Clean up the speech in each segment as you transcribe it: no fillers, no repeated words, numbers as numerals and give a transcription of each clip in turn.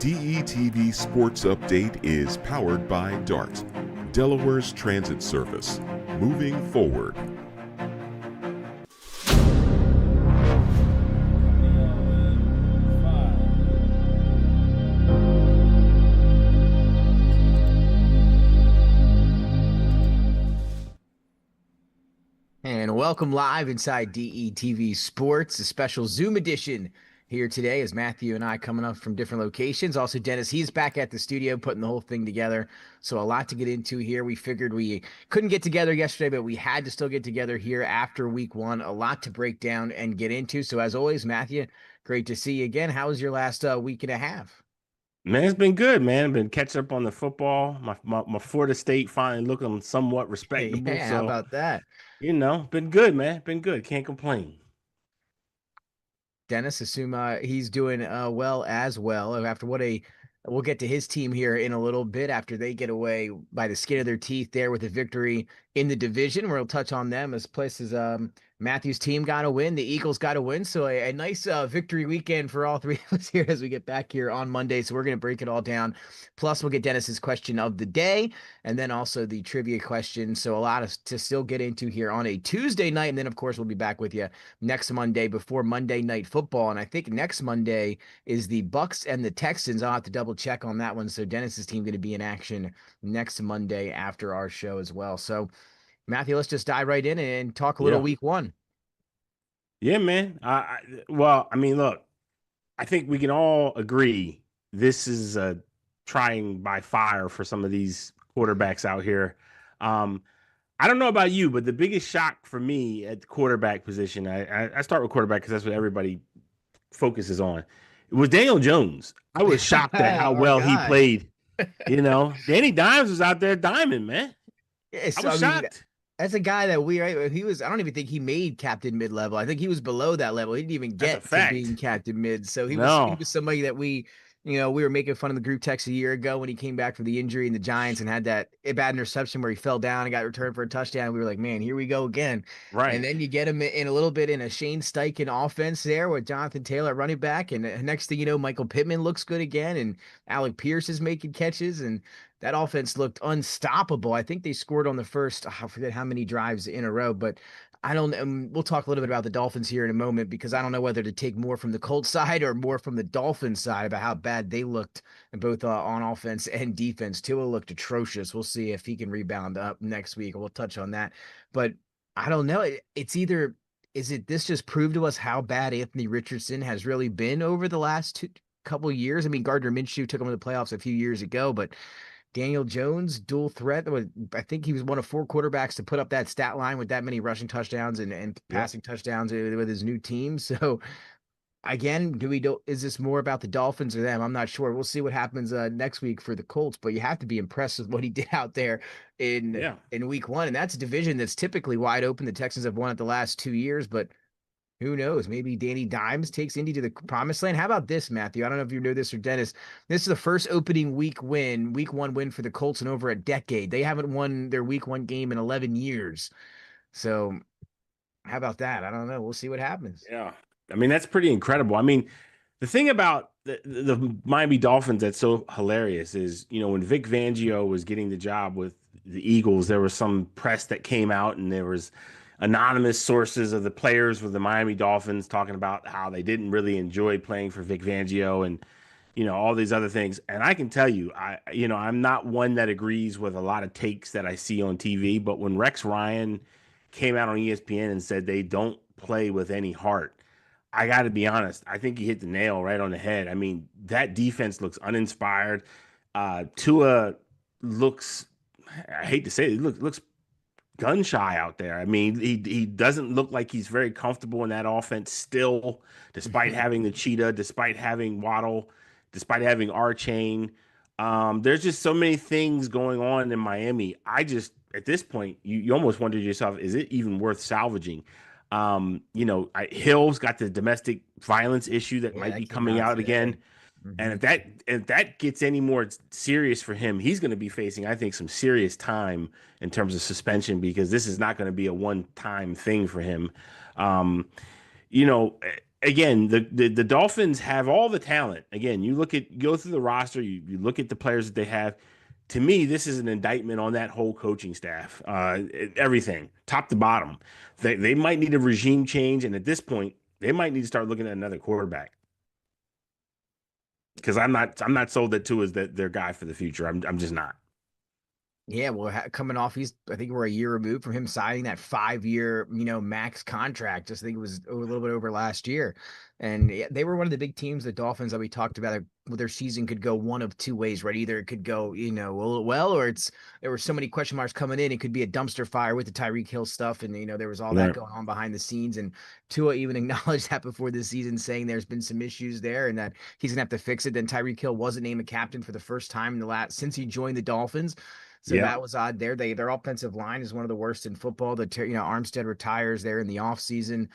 DETV Sports Update is powered by DART, Delaware's transit service. Moving forward. And welcome live inside DETV Sports, a special Zoom edition here today as Matthew and I coming up from different locations. Also, Dennis, he's back at the studio putting the whole thing together. So a lot to get into here. We figured we couldn't get together yesterday, but we had to still get together here after week one. A lot to break down and get into. So as always, Matthew, great to see you again. How was your last week and a half? Man, it's been good, man. I've been catching up on the football. My Florida State finally looking somewhat respectable. Yeah, how So, about that? been good, man. Been good. Can't complain. Dennis, assume he's doing well as well. After we'll get to his team here in a little bit after they get away by the skin of their teeth there with a victory in the division. We'll touch on them as places. Matthew's team got to win. The Eagles got to win. So a nice victory weekend for all three of us here as we get back here on Monday. So we're going to break it all down. Plus, we'll get Dennis's question of the day and then also the trivia question. So a lot to still get into here on a Tuesday night. And then, of course, we'll be back with you next Monday before Monday Night Football. And I think next Monday is the Bucks and the Texans. I'll have to double check on that one. So Dennis's team going to be in action next Monday after our show as well. So Matthew, let's just dive right in and talk a little week one. Yeah, man. Look, I think we can all agree this is a trying by fire for some of these quarterbacks out here. I don't know about you, but the biggest shock for me at the quarterback position, I start with quarterback because that's what everybody focuses on. It was Daniel Jones. I was shocked at how well he played. Danny Dimes was out there diming, man. Yes, I was shocked. That's a guy that I don't even think he made captain mid-level. I think he was below that level. He didn't even get to being captain mid. So he was somebody that we were making fun of the group text a year ago when he came back from the injury in the Giants and had that bad interception where he fell down and got returned for a touchdown. We were like, man, here we go again. Right. And then you get him in a little bit in a Shane Steichen offense there with Jonathan Taylor at running back. And next thing you know, Michael Pittman looks good again. And Alec Pierce is making catches. And that offense looked unstoppable. I think they scored on the first, I forget how many drives in a row, but I don't, we'll talk a little bit about the Dolphins here in a moment because I don't know whether to take more from the Colts side or more from the Dolphins side about how bad they looked both on offense and defense. Tua looked atrocious. We'll see if he can rebound up next week. We'll touch on that, but I don't know. This just proved to us how bad Anthony Richardson has really been over the last couple years? I mean, Gardner Minshew took him to the playoffs a few years ago, but Daniel Jones, dual threat. I think he was one of four quarterbacks to put up that stat line with that many rushing touchdowns and passing touchdowns with his new team. So again, is this more about the Dolphins or them? I'm not sure. We'll see what happens next week for the Colts, but you have to be impressed with what he did out there in week one. And that's a division that's typically wide open. The Texans have won it the last 2 years, but who knows? Maybe Danny Dimes takes Indy to the promised land. How about this, Matthew? I don't know if you know this or Dennis. This is the first opening week one win for the Colts in over a decade. They haven't won their week one game in 11 years. So how about that? I don't know. We'll see what happens. Yeah. I mean, that's pretty incredible. I mean, the thing about the Miami Dolphins that's so hilarious is, when Vic Fangio was getting the job with the Eagles, there was some press that came out and there was anonymous sources of the players with the Miami Dolphins talking about how they didn't really enjoy playing for Vic Fangio and, all these other things. And I can tell you, I'm not one that agrees with a lot of takes that I see on TV, but when Rex Ryan came out on ESPN and said they don't play with any heart, I got to be honest. I think he hit the nail right on the head. I mean, that defense looks uninspired. Tua looks, I hate to say it, looks gun shy out there. I mean, he doesn't look like he's very comfortable in that offense still, despite having the cheetah, despite having Waddle, despite having Archain. There's just so many things going on in Miami. At this point, you almost wonder to yourself, is it even worth salvaging? Hill's got the domestic violence issue that might be coming out again. Mm-hmm. And if that gets any more serious for him, he's going to be facing, I think, some serious time in terms of suspension because this is not going to be a one-time thing for him. again, the Dolphins have all the talent. Again, go through the roster, you look at the players that they have. To me, this is an indictment on that whole coaching staff. Everything, top to bottom. They might need a regime change, and at this point, they might need to start looking at another quarterback. Because I'm not sold that Tua is their guy for the future. I'm just not. Yeah, well, coming off, I think we're a year removed from him signing that 5-year, max contract. Just I think it was a little bit over last year. And yeah, they were one of the big teams, the Dolphins, that we talked about. Their season could go one of two ways, right? Either it could go, well, or there were so many question marks coming in. It could be a dumpster fire with the Tyreek Hill stuff. And, there was all that going on behind the scenes. And Tua even acknowledged that before the season, saying there's been some issues there and that he's going to have to fix it. Then Tyreek Hill wasn't named a captain for the first time since he joined the Dolphins. So that was odd there. Their offensive line is one of the worst in football. Armstead retires there in the offseason.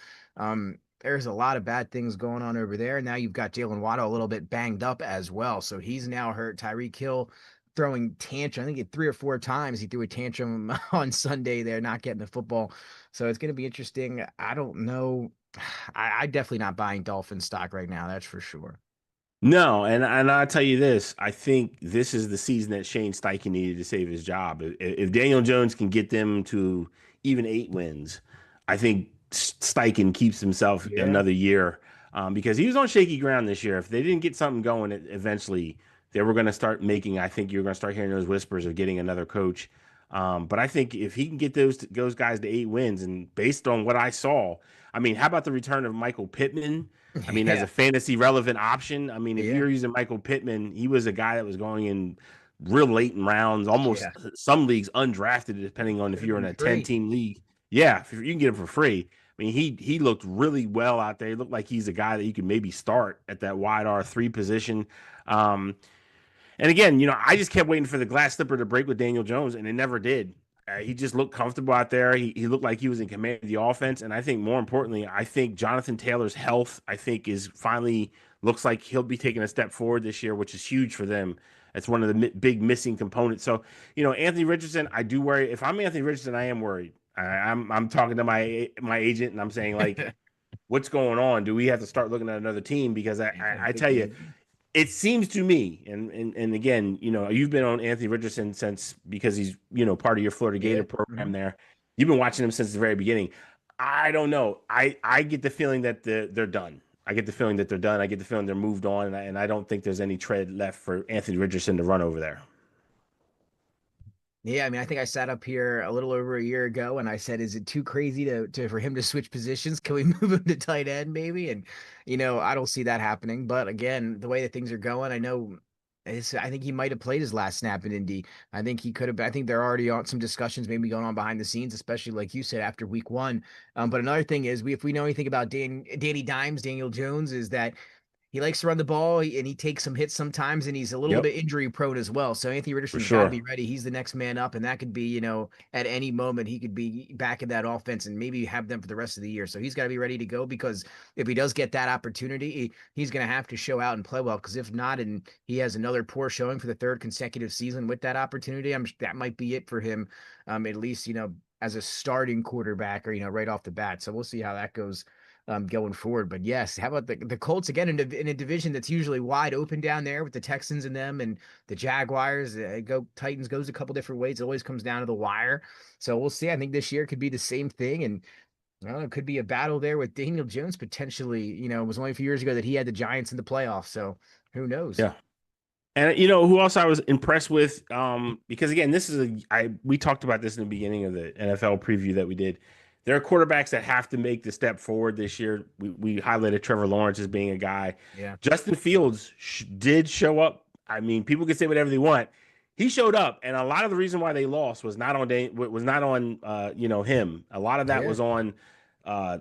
There's a lot of bad things going on over there. And now you've got Jalen Waddle a little bit banged up as well. So he's now hurt. Tyreek Hill throwing tantrum. I think it 3 or 4 times he threw a tantrum on Sunday there, not getting the football. So it's going to be interesting. I don't know. I definitely not buying Dolphin stock right now. That's for sure. No, and I'll tell you this, I think this is the season that Shane Steichen needed to save his job. If Daniel Jones can get them to even 8 wins, I think Steichen keeps himself another year because he was on shaky ground this year. If they didn't get something going, eventually they were going to start I think you're going to start hearing those whispers of getting another coach. But I think if he can get those guys to 8 wins, and based on what I saw, I mean, how about the return of Michael Pittman? I mean, as a fantasy relevant option, I mean, if you're using Michael Pittman, he was a guy that was going in real late in rounds, almost some leagues undrafted, depending on if you're in a 10-team league. Yeah, if you can get him for free. I mean, he looked really well out there. He looked like he's a guy that you could maybe start at that wide R3 position. And again, I just kept waiting for the glass slipper to break with Daniel Jones, and it never did. He just looked comfortable out there. He looked like he was in command of the offense. And I think more importantly, I think Jonathan Taylor's health, I think, is finally looks like he'll be taking a step forward this year, which is huge for them. It's one of the big missing components. So, Anthony Richardson, I do worry. If I'm Anthony Richardson, I am worried. I'm talking to my agent and I'm saying, like, what's going on? Do we have to start looking at another team? Because I tell you, it seems to me, and again, you've been on Anthony Richardson because he's, part of your Florida Gator program there. You've been watching him since the very beginning. I don't know. I get the feeling that they're done. I get the feeling that they're done. I get the feeling they're moved on, and I don't think there's any tread left for Anthony Richardson to run over there. Yeah, I mean, I think I sat up here a little over a year ago and I said, is it too crazy for him to switch positions? Can we move him to tight end maybe? And, I don't see that happening. But again, the way that things are going, I think he might have played his last snap in Indy. I think he could have. I think there are already some discussions maybe going on behind the scenes, especially like you said, after week 1. But another thing is, if we know anything about Danny Dimes, Daniel Jones, is that he likes to run the ball and he takes some hits sometimes, and he's a little bit injury prone as well. So Anthony Richardson's got to be ready. He's the next man up, and that could be, at any moment he could be back in that offense and maybe have them for the rest of the year. So he's got to be ready to go, because if he does get that opportunity, he's going to have to show out and play well, because if not, and he has another poor showing for the 3rd consecutive season with that opportunity, that might be it for him, at least, as a starting quarterback or, right off the bat. So we'll see how that goes going forward. But yes, how about the Colts again in a division that's usually wide open down there with the Texans and them and the Jaguars? Titans goes a couple different ways. It always comes down to the wire. So we'll see. I think this year could be the same thing, and it could be a battle there with Daniel Jones potentially. It was only a few years ago that he had the Giants in the playoffs. So who knows? Yeah. And who else I was impressed with? Because again, we talked about this in the beginning of the NFL preview that we did. There are quarterbacks that have to make the step forward this year. We highlighted Trevor Lawrence as being a guy. Yeah. Justin Fields did show up. I mean, people can say whatever they want. He showed up, and a lot of the reason why they lost was not on him. A lot of that was on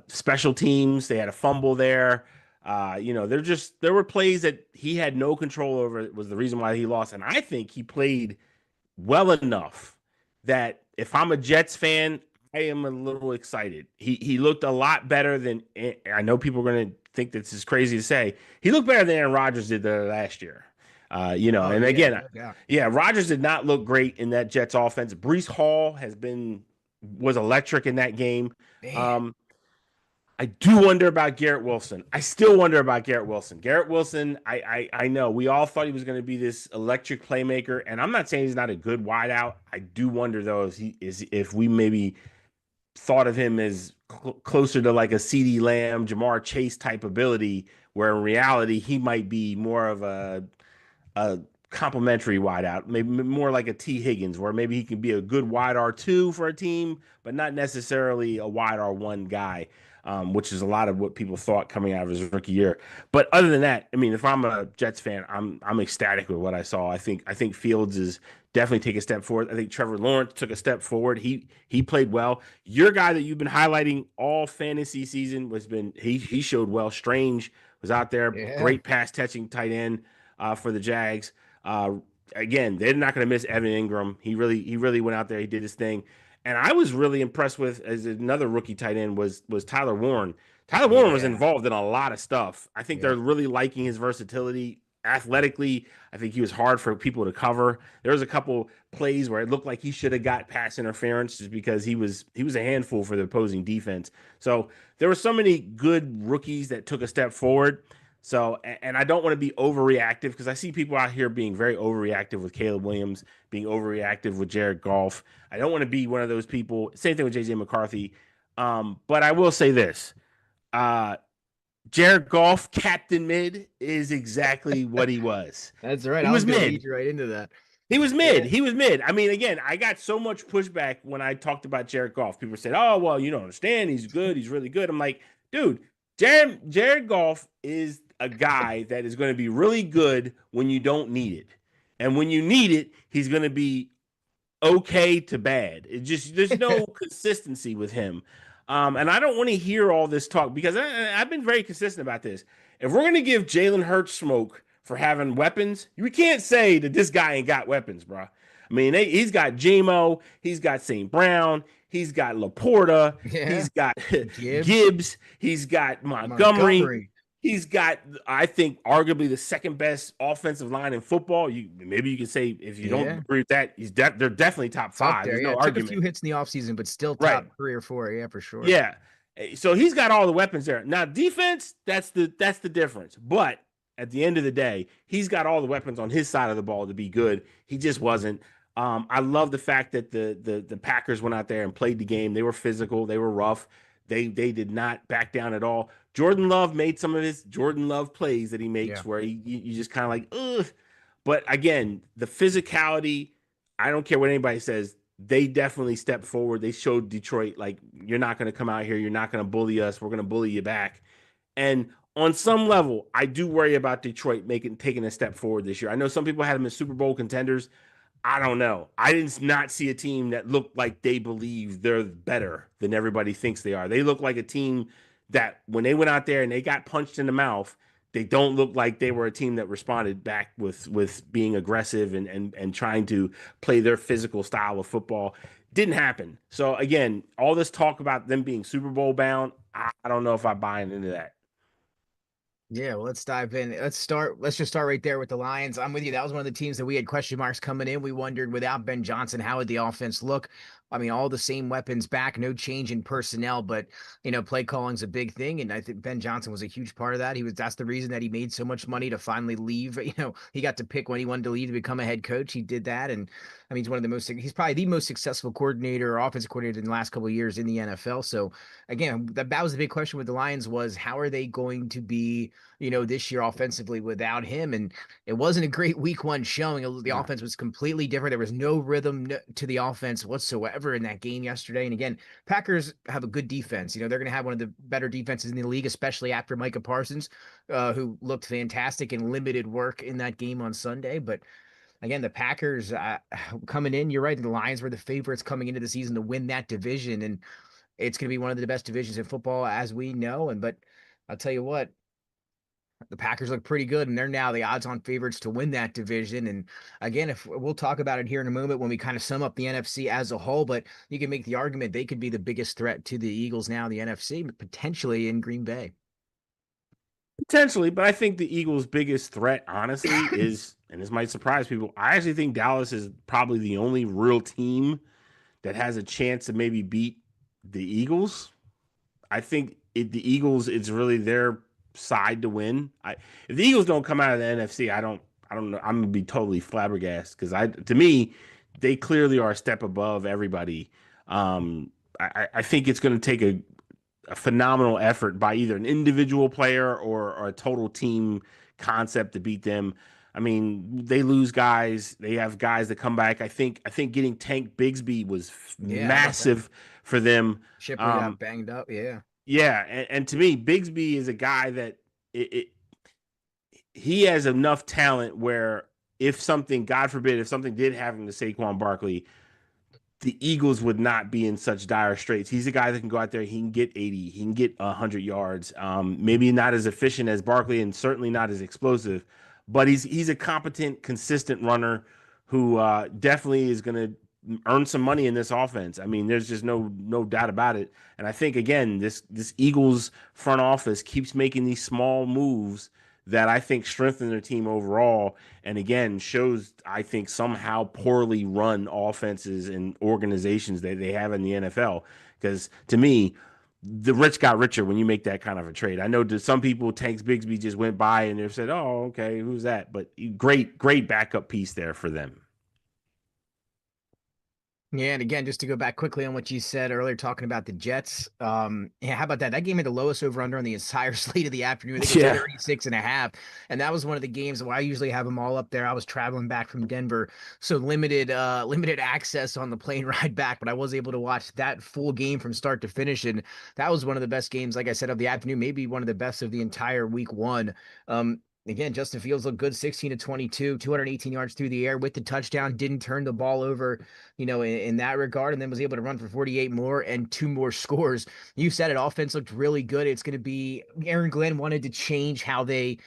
special teams. They had a fumble there. There were plays that he had no control over. It was the reason why he lost. And I think he played well enough that if I'm a Jets fan, I am a little excited. He looked a lot better than, I know people are going to think this is crazy to say, he looked better than Aaron Rodgers did last year. Rodgers did not look great in that Jets offense. Breece Hall was electric in that game. I do wonder about Garrett Wilson. I still wonder about Garrett Wilson. Garrett Wilson, I know we all thought he was going to be this electric playmaker, and I'm not saying he's not a good wideout. I do wonder though if we maybe thought of him as closer to like a CeeDee Lamb, Jamar Chase type ability, where in reality he might be more of a complementary wideout, maybe more like a T Higgins, where maybe he can be a good wide R2 for a team, but not necessarily a wide R1 guy, which is a lot of what people thought coming out of his rookie year. But other than that, I mean, if I'm a Jets fan, I'm ecstatic with what I saw. I think Fields is definitely take a step forward. I think Trevor Lawrence took a step forward. He played well. Your guy that you've been highlighting all fantasy season he showed well. Strange was out there, great pass catching tight end for the Jags. Again, they're not going to miss Evan Ingram. He really went out there. He did his thing. And I was really impressed with, as another rookie tight end, was Tyler Warren. Tyler Warren was involved in a lot of stuff. I think they're really liking his versatility. Athletically, I think he was hard for people to cover. There was a couple plays where it looked like he should have got pass interference just because he was a handful for the opposing defense. So there were so many good rookies that took a step forward. So, and I don't want to be overreactive because I see people out here being very overreactive with Caleb Williams, being overreactive with Jared Goff. I don't want to be one of those people. Same thing with JJ McCarthy. But I will say this. Jared Goff, Captain Mid, is exactly what he was. That's right. He was mid. Lead you right into that. He was mid. He was mid. I mean, again, I got so much pushback when I talked about Jared Goff. People said, "Oh, well, you don't understand. He's good. He's really good." I'm like, dude, Jared Goff is a guy that is going to be really good when you don't need it, and when you need it, he's going to be okay to bad. It just there's no consistency with him. And I don't want to hear all this talk because I've been very consistent about this. If we're going to give Jalen Hurts smoke for having weapons, we can't say that this guy ain't got weapons, bro. I mean, he's got JMO, he's got St. Brown, he's got Laporta, he's got Gibbs, he's got Montgomery. He's got, I think, arguably the second best offensive line in football. Maybe you can say, if you don't agree with that, they're definitely top five. There's no argument. Took a few hits in the offseason, but still top 3 or 4. Yeah, for sure. Yeah. So he's got all the weapons there. Now, defense, that's the difference. But at the end of the day, he's got all the weapons on his side of the ball to be good. He just wasn't. I love the fact that the Packers went out there and played the game. They were physical. They were rough. They did not back down at all. Jordan Love made some of his Jordan Love plays that he makes where you just kind of like, ugh. But again, the physicality, I don't care what anybody says, they definitely stepped forward. They showed Detroit, like, you're not going to come out here. You're not going to bully us. We're going to bully you back. And on some level, I do worry about Detroit taking a step forward this year. I know some people had them as Super Bowl contenders. I don't know. I did not see a team that looked like they believe they're better than everybody thinks they are. They look like a team that when they went out there and they got punched in the mouth, they don't look like they were a team that responded back with being aggressive and trying to play their physical style of football. Didn't happen. So again, all this talk about them being Super Bowl bound, I don't know if I buy into that. Yeah, well, let's dive in. Let's just start right there with the Lions. I'm with you. That was one of the teams that we had question marks coming in. We wondered, without Ben Johnson, how would the offense look? I mean, all the same weapons back, no change in personnel, but play calling's a big thing, and I think Ben Johnson was a huge part of that. That's the reason that he made so much money to finally leave. He got to pick when he wanted to leave to become a head coach. He did that, and I mean, he's probably the most successful coordinator or offensive coordinator in the last couple of years in the NFL. So again, that was the big question with the Lions was, how are they going to be, this year offensively without him? And it wasn't a great week 1 showing. The offense was completely different. There was no rhythm to the offense whatsoever in that game yesterday. And again, Packers have a good defense. They're going to have one of the better defenses in the league, especially after Micah Parsons, who looked fantastic in limited work in that game on Sunday. But again, the Packers coming in, you're right. The Lions were the favorites coming into the season to win that division. And it's going to be one of the best divisions in football, as we know. But I'll tell you what, the Packers look pretty good, and they're now the odds-on favorites to win that division. And again, if we'll talk about it here in a moment when we kind of sum up the NFC as a whole, but you can make the argument they could be the biggest threat to the Eagles now in the NFC, potentially in Green Bay. Potentially, but I think the Eagles' biggest threat, honestly, is, and this might surprise people, I actually think Dallas is probably the only real team that has a chance to maybe beat the Eagles. I think the Eagles, it's really their side to win. If the Eagles don't come out of the NFC, I don't know. I'm gonna be totally flabbergasted because to me, they clearly are a step above everybody. I think it's going to take a phenomenal effort by either an individual player or a total team concept to beat them. I mean, they lose guys. They have guys that come back. I think getting Tank Bigsby was massive for them. Shipley got banged up. Yeah. Yeah, and to me, Bigsby is a guy that he has enough talent where if something, God forbid, if something did happen to Saquon Barkley, the Eagles would not be in such dire straits. He's a guy that can go out there. He can get 80. He can get 100 yards. Maybe not as efficient as Barkley and certainly not as explosive, but he's a competent, consistent runner who definitely is going to earn some money in this offense. I mean, there's just no doubt about it. And I think, again, this Eagles front office keeps making these small moves that I think strengthen their team overall. And again, shows, I think, somehow poorly run offenses and organizations that they have in the NFL. Because to me, the rich got richer when you make that kind of a trade. I know that some people, Tanks Bigsby just went by and they've said, oh, okay, who's that? But great backup piece there for them. Yeah, and again, just to go back quickly on what you said earlier, talking about the Jets. Yeah, how about that? That game had the lowest over-under on the entire slate of the afternoon. I think it was 36.5. And that was one of the games where I usually have them all up there. I was traveling back from Denver, so limited access on the plane ride back, but I was able to watch that full game from start to finish. And that was one of the best games, like I said, of the afternoon, maybe one of the best of the entire week one. Again, Justin Fields looked good, 16 to 22, 218 yards through the air with the touchdown, didn't turn the ball over, in that regard, and then was able to run for 48 more and 2 more scores. You said it, offense looked really good. It's going to be, Aaron Glenn wanted to change how they,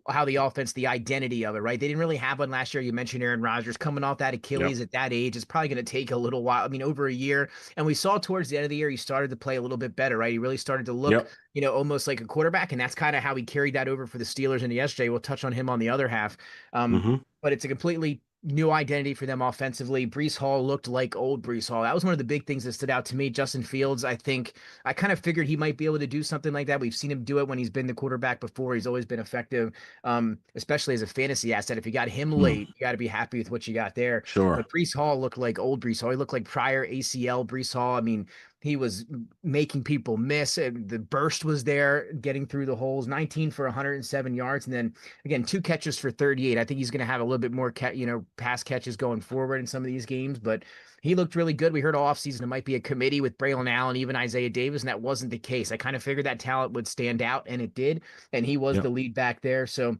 how the offense, the identity of it, right? They didn't really have one last year. You mentioned Aaron Rodgers coming off that Achilles at that age. It's probably going to take a little while. I mean, over a year. And we saw towards the end of the year, he started to play a little bit better, right? He really started to look, almost like a quarterback. And that's kind of how he carried that over for the Steelers into yesterday. We'll touch on him on the other half. But it's a completely new identity for them offensively. Breece Hall looked like old Breece Hall. That was one of the big things that stood out to me. Justin Fields, I think I kind of figured he might be able to do something like that. We've seen him do it when he's been the quarterback before. He's always been effective, especially as a fantasy asset. If you got him late, you got to be happy with what you got there. Sure. But Breece Hall looked like old Breece Hall. He looked like prior ACL Breece Hall. I mean, he was making people miss. The burst was there, getting through the holes. 19 for 107 yards, and then again 2 catches for 38. I think he's going to have a little bit more, pass catches going forward in some of these games. But he looked really good. We heard all offseason it might be a committee with Braylon Allen, even Isaiah Davis, and that wasn't the case. I kind of figured that talent would stand out, and it did. And he was the lead back there. So.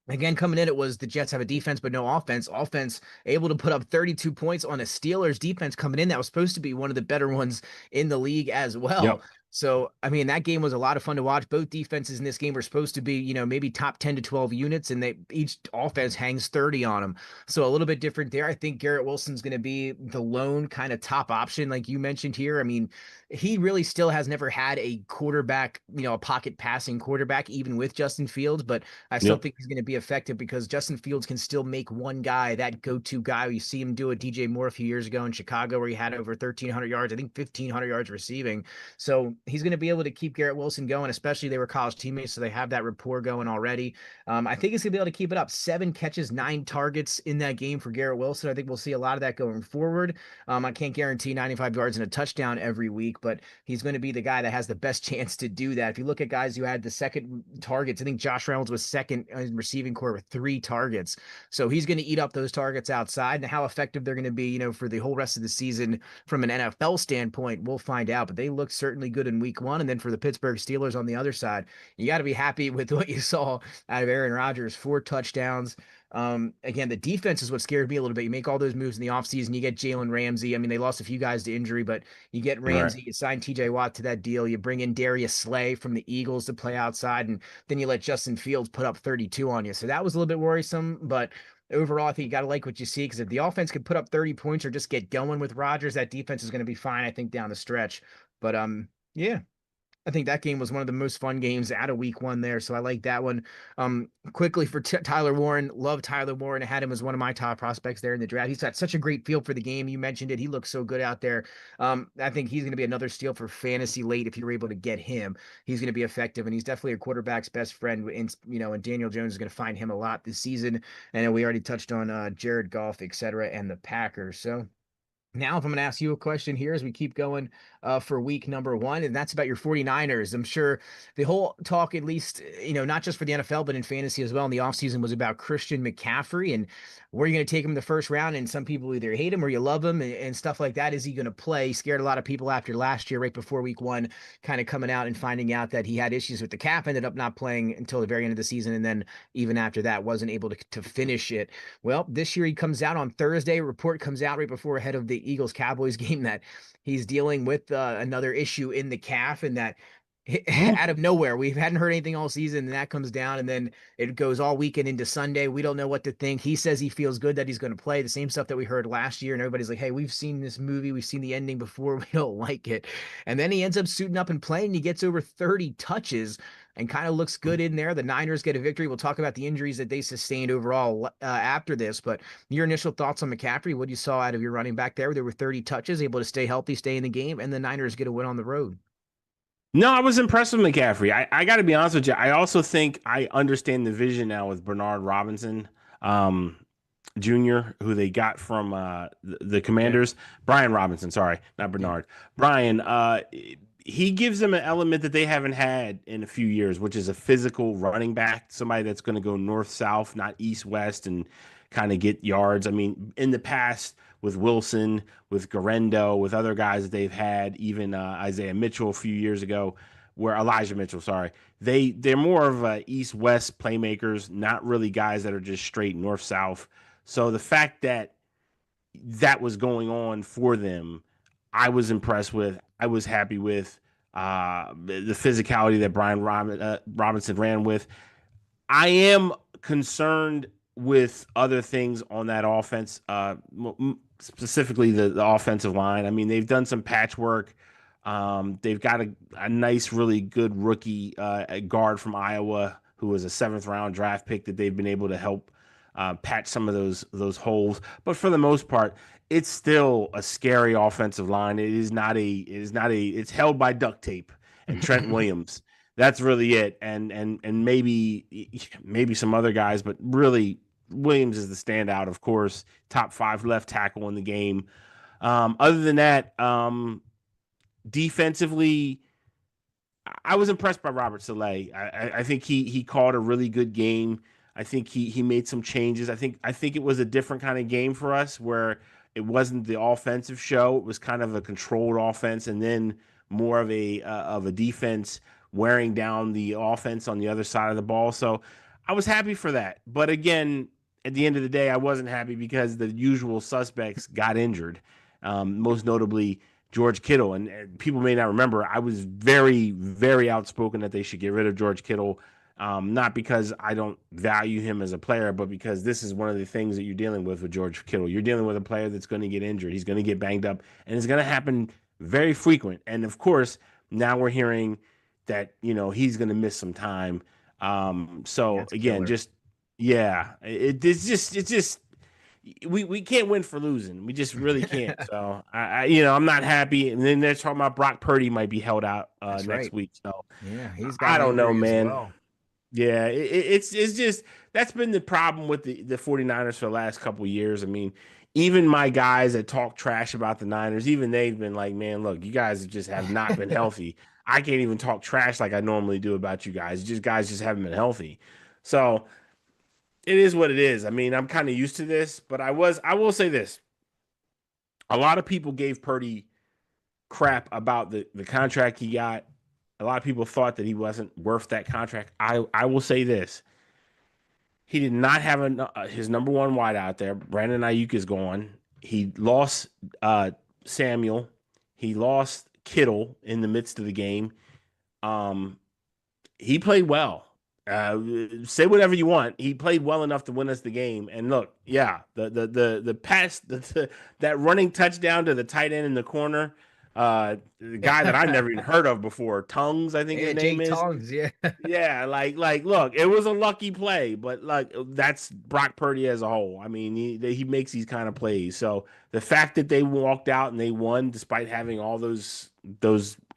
Again, coming in, it was the Jets have a defense, but no offense. Offense able to put up 32 points on a Steelers defense coming in that was supposed to be one of the better ones in the league as well. So, I mean, that game was a lot of fun to watch. Both defenses in this game were supposed to be, maybe top 10 to 12 units, and each offense hangs 30 on them. So a little bit different there. I think Garrett Wilson's going to be the lone kind of top option, like you mentioned here. I mean, he really still has never had a quarterback, a pocket passing quarterback, even with Justin Fields, but I still think he's going to be effective because Justin Fields can still make one guy that go-to guy. You see him do it, DJ Moore a few years ago in Chicago, where he had over 1,300 yards, I think 1,500 yards receiving. So he's going to be able to keep Garrett Wilson going, especially they were college teammates, so they have that rapport going already. I think he's going to be able to keep it up. 7 catches, 9 targets in that game for Garrett Wilson. I think we'll see a lot of that going forward. I can't guarantee 95 yards and a touchdown every week, but he's going to be the guy that has the best chance to do that. If you look at guys who had the second targets, I think Josh Reynolds was second in receiving corps with 3 targets. So he's going to eat up those targets outside, and how effective they're going to be, for the whole rest of the season from an NFL standpoint, we'll find out. But they looked certainly good in week 1. And then for the Pittsburgh Steelers on the other side, you got to be happy with what you saw out of Aaron Rodgers. 4 touchdowns. Again, the defense is what scared me a little bit. You make all those moves in the offseason, you get Jalen Ramsey. I mean, they lost a few guys to injury, but you get Ramsey, you sign TJ Watt to that deal, you bring in Darius Slay from the Eagles to play outside, and then you let Justin Fields put up 32 on you. So that was a little bit worrisome, but overall, I think you got to like what you see, because if the offense could put up 30 points or just get going with Rodgers, that defense is going to be fine, I think, down the stretch. But yeah. I think that game was one of the most fun games out of week one there. So I like that one. Quickly for Tyler Warren, love Tyler Warren. I had him as one of my top prospects there in the draft. He's got such a great feel for the game. You mentioned it. He looks so good out there. I think he's going to be another steal for fantasy late if you're able to get him. He's going to be effective, and he's definitely a quarterback's best friend. And Daniel Jones is going to find him a lot this season. And we already touched on Jared Goff, et cetera, and the Packers. So now, if I'm going to ask you a question here as we keep going for week number one, and that's about your 49ers. I'm sure the whole talk, at least, not just for the NFL, but in fantasy as well in the offseason, was about Christian McCaffrey and where you're going to take him the first round. And some people either hate him or you love him and stuff like that. Is he going to play? Scared a lot of people after last year, right before week one, kind of coming out and finding out that he had issues with the calf, ended up not playing until the very end of the season. And then even after that, wasn't able to finish it. Well, this year he comes out on Thursday. Report comes out right before ahead of the Eagles Cowboys game that he's dealing with another issue in the calf, and that out of nowhere, we hadn't heard anything all season, and that comes down, and then it goes all weekend into Sunday. We don't know what to think. He says he feels good that he's going to play, the same stuff that we heard last year, and everybody's like, hey, we've seen this movie, we've seen the ending before, we don't like it. And then he ends up suiting up and playing. He gets over 30 touches and kind of looks good in there. The Niners get a victory. We'll talk about the injuries that they sustained overall after this, but your initial thoughts on McCaffrey, what you saw out of your running back there were 30 touches, able to stay healthy, stay in the game, and the Niners get a win on the road. No, I was impressed with McCaffrey. I got to be honest with you. I also think I understand the vision now with Bernard Robinson Jr., who they got from the Commanders. Yeah. Brian Robinson, sorry, not Bernard. Yeah. Brian, he gives them an element that they haven't had in a few years, which is a physical running back, somebody that's going to go north-south, not east-west, and kind of get yards. I mean, in the past, with Wilson, with Garendo, with other guys that they've had, even Isaiah Mitchell a few years ago, where Elijah Mitchell, sorry, they're more of east-west playmakers, not really guys that are just straight north-south. So the fact that that was going on for them, I was impressed with. I was happy with the physicality that Brian Robinson ran with. I am concerned with other things on that offense, specifically the offensive line. I mean, they've done some patchwork. They've got a nice, really good rookie guard from Iowa who was a 7th-round draft pick that they've been able to help patch some of those holes. But for the most part, it's still a scary offensive line. It's held by duct tape and Trent Williams. That's really it. And maybe some other guys, but really Williams is the standout, of course, top 5 left tackle in the game. Other than that, defensively, I was impressed by Robert Saleh. I think he called a really good game. I think he made some changes. I think it was a different kind of game for us where it wasn't the offensive show. It was kind of a controlled offense, and then more of a defense wearing down the offense on the other side of the ball. So I was happy for that. But again, at the end of the day, I wasn't happy because the usual suspects got injured, most notably George Kittle. And people may not remember, I was very, very outspoken that they should get rid of George Kittle. Not because I don't value him as a player, but because this is one of the things that you're dealing with George Kittle. You're dealing with a player that's going to get injured. He's going to get banged up, and it's going to happen very frequent. And of course, now we're hearing that, he's going to miss some time. So that's again, it's just we can't win for losing. We just really can't. So I'm not happy. And then they're talking about Brock Purdy might be held out next week. So yeah, I don't know, man. Well. Yeah, it's just that's been the problem with the 49ers for the last couple of years. I mean, even my guys that talk trash about the Niners, even they've been like, man, look, you guys just have not been healthy. I can't even talk trash like I normally do about you guys. Guys just haven't been healthy. So it is what it is. I mean, I'm kind of used to this, but I will say this. A lot of people gave Purdy crap about the contract he got. A lot of people thought that he wasn't worth that contract. I will say this. He did not have his number one wide out there. Brandon Ayuk is gone. He lost Samuel. He lost Kittle in the midst of the game. He played well. Say whatever you want. He played well enough to win us the game. And look, yeah, the pass, that running touchdown to the tight end in the corner The guy that I never even heard of before, Tongues, I think his name Jake is. Tongs, yeah. Yeah, like, look, it was a lucky play, but like that's Brock Purdy as a whole. I mean, he makes these kind of plays. So the fact that they walked out and they won despite having all those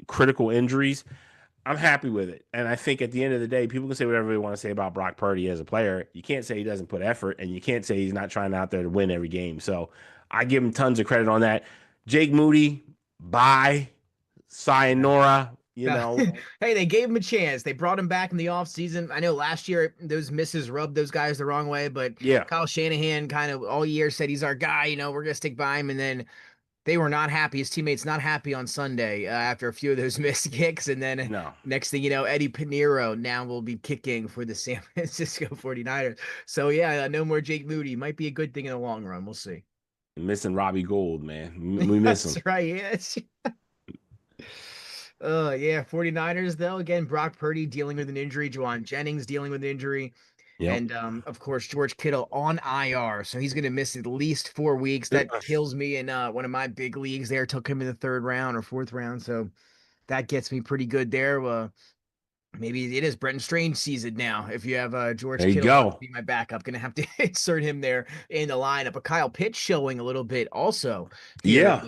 critical injuries, I'm happy with it. And I think at the end of the day, people can say whatever they want to say about Brock Purdy as a player. You can't say he doesn't put effort, and you can't say he's not trying out there to win every game. So I give him tons of credit on that. Jake Moody, bye. Sayonara, you know. Hey, they gave him a chance. They brought him back in the offseason. I know last year those misses rubbed those guys the wrong way, but Yeah. Kyle Shanahan kind of all year said he's our guy, we're going to stick by him. And then they were not happy. His teammates not happy on Sunday after a few of those missed kicks. And then next thing you know, Eddie Pinheiro now will be kicking for the San Francisco 49ers. So, yeah, no more Jake Moody. Might be a good thing in the long run. We'll see. Missing Robbie Gould, man. We miss him. That's right. Yes. Yeah, 49ers, though. Again, Brock Purdy dealing with an injury. Juwan Jennings dealing with an injury. Yep. And, of course, George Kittle on IR. So he's going to miss at least 4 weeks. That kills me in one of my big leagues there. Took him in the 3rd round or 4th round. So that gets me pretty good there. Maybe it is Brenton Strange season now. If you have George Kittle to be my backup, going to have to insert him there in the lineup. But Kyle Pitts showing a little bit also here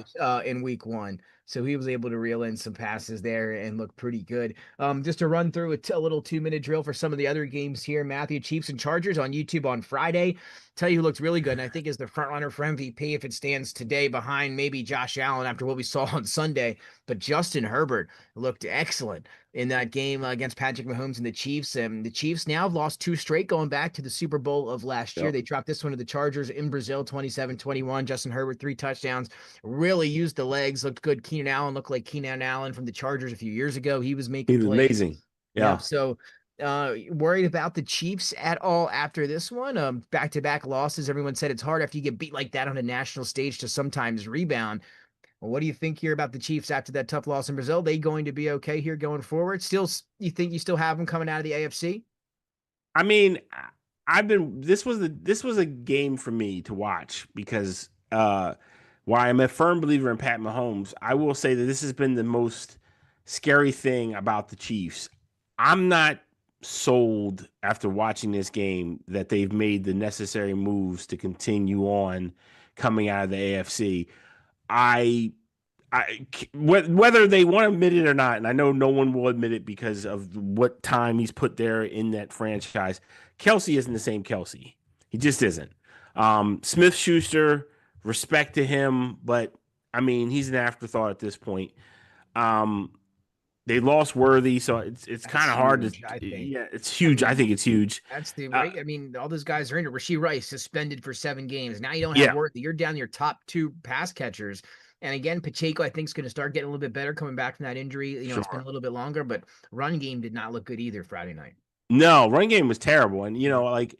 in week 1. So he was able to reel in some passes there and look pretty good. Just to run through a little 2-minute drill for some of the other games here. Matthew, Chiefs and Chargers on YouTube on Friday. Tell you who looks really good, and I think is the front runner for MVP if it stands today behind maybe Josh Allen after what we saw on Sunday. But Justin Herbert looked excellent in that game against Patrick Mahomes and the Chiefs. And the Chiefs now have lost 2 straight going back to the Super Bowl of last year. They dropped this one to the Chargers in Brazil, 27-21. Justin Herbert, 3 touchdowns. Really used the legs, looked good. Keenan Allen looked like Keenan Allen from the Chargers a few years ago. He was making plays. Amazing. Yeah. So worried about the Chiefs at all after this one? Back-to-back losses. Everyone said it's hard after you get beat like that on a national stage to sometimes rebound. Well, what do you think here about the Chiefs after that tough loss in Brazil? They going to be okay here going forward? Still, you think you still have them coming out of the AFC? I mean, this was a game for me to watch because while I'm a firm believer in Pat Mahomes, I will say that this has been the most scary thing about the Chiefs. I'm not sold after watching this game that they've made the necessary moves to continue on coming out of the AFC. Whether they want to admit it or not, and I know no one will admit it because of what time he's put there in that franchise, Kelsey isn't the same Kelsey. He just isn't. Smith-Schuster, respect to him, but I mean, he's an afterthought at this point. They lost Worthy, so it's kind of hard to. Yeah, it's huge. I think it's huge. That's the right. I mean, all those guys are in it. Rashee Rice suspended for 7 games. Now you don't have Worthy. You're down your top 2 pass catchers. And again, Pacheco, I think, is going to start getting a little bit better coming back from that injury. It's been a little bit longer, but run game did not look good either Friday night. No, run game was terrible. And, like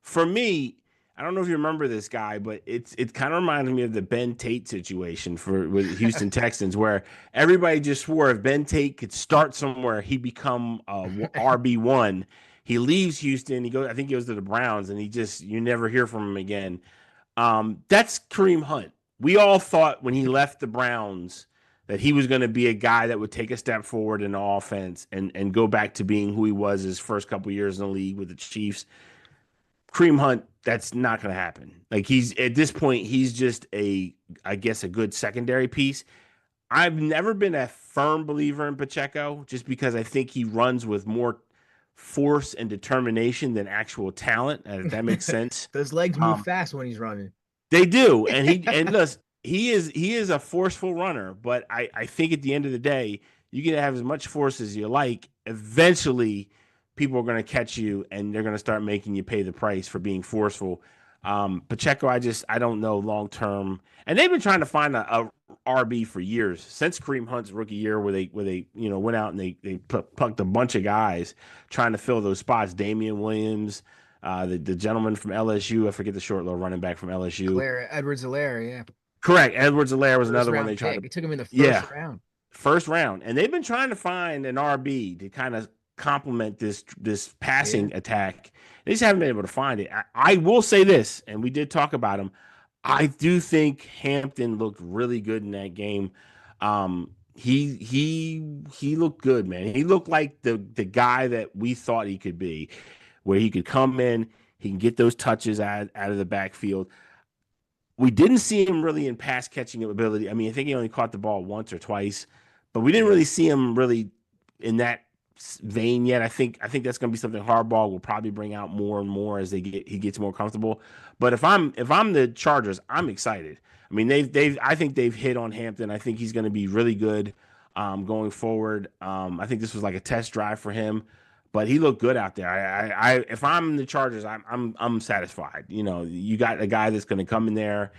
for me, I don't know if you remember this guy, but it kind of reminded me of the Ben Tate situation with Houston Texans, where everybody just swore if Ben Tate could start somewhere, he'd become RB1. He leaves Houston, I think he goes to the Browns, and you never hear from him again. That's Kareem Hunt. We all thought when he left the Browns that he was going to be a guy that would take a step forward in the offense and go back to being who he was his first couple years in the league with the Chiefs. Kareem Hunt, that's not going to happen. Like he's at this point, he's just a good secondary piece. I've never been a firm believer in Pacheco just because I think he runs with more force and determination than actual talent. If that makes sense. Those legs move fast when he's running. They do. And listen, he is a forceful runner, but I think at the end of the day, you can have as much force as you like. Eventually, people are going to catch you and they're going to start making you pay the price for being forceful. Pacheco, I don't know long term. And they've been trying to find a RB for years since Kareem Hunt's rookie year, where they went out and they plucked a bunch of guys trying to fill those spots. Damian Williams, the gentleman from LSU, I forget the short little running back from LSU. Edwards-Helaire, yeah. Correct. Edwards-Helaire was another one they tried to. They took him in the first round. First round, and they've been trying to find an RB to kind of complement this passing attack. They just haven't been able to find it. I will say this, and we did talk about him. I do think Hampton looked really good in that game. He looked good, man. He looked like the guy that we thought he could be, where he could come in, he can get those touches out of the backfield. We didn't see him really in pass catching ability. I mean, I think he only caught the ball once or twice, but we didn't really see him really in that vein yet. I think that's going to be something Harbaugh will probably bring out more and more as he gets more comfortable. But if I'm the Chargers, I'm excited. I mean, I think they've hit on Hampton. I think he's going to be really good going forward. I think this was like a test drive for him, but he looked good out there. If I'm the Chargers, I'm satisfied. You know, you got a guy that's going to come in there,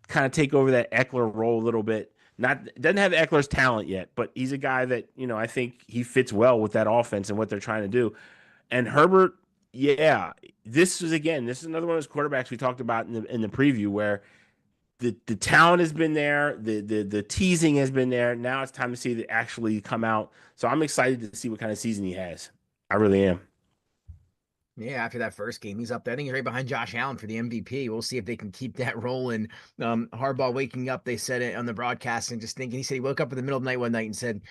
kind of take over that Eckler role a little bit. Doesn't have Eckler's talent yet, but he's a guy that, you know, I think he fits well with that offense and what they're trying to do. And Herbert, yeah, this is another one of those quarterbacks we talked about in the preview where the talent has been there, the teasing has been there. Now it's time to see it actually come out. So I'm excited to see what kind of season he has. I really am. Yeah, after that first game, he's up there. I think he's right behind Josh Allen for the MVP. We'll see if they can keep that rolling. Harbaugh waking up, they said it on the broadcast and just thinking, he said he woke up in the middle of the night one night and said,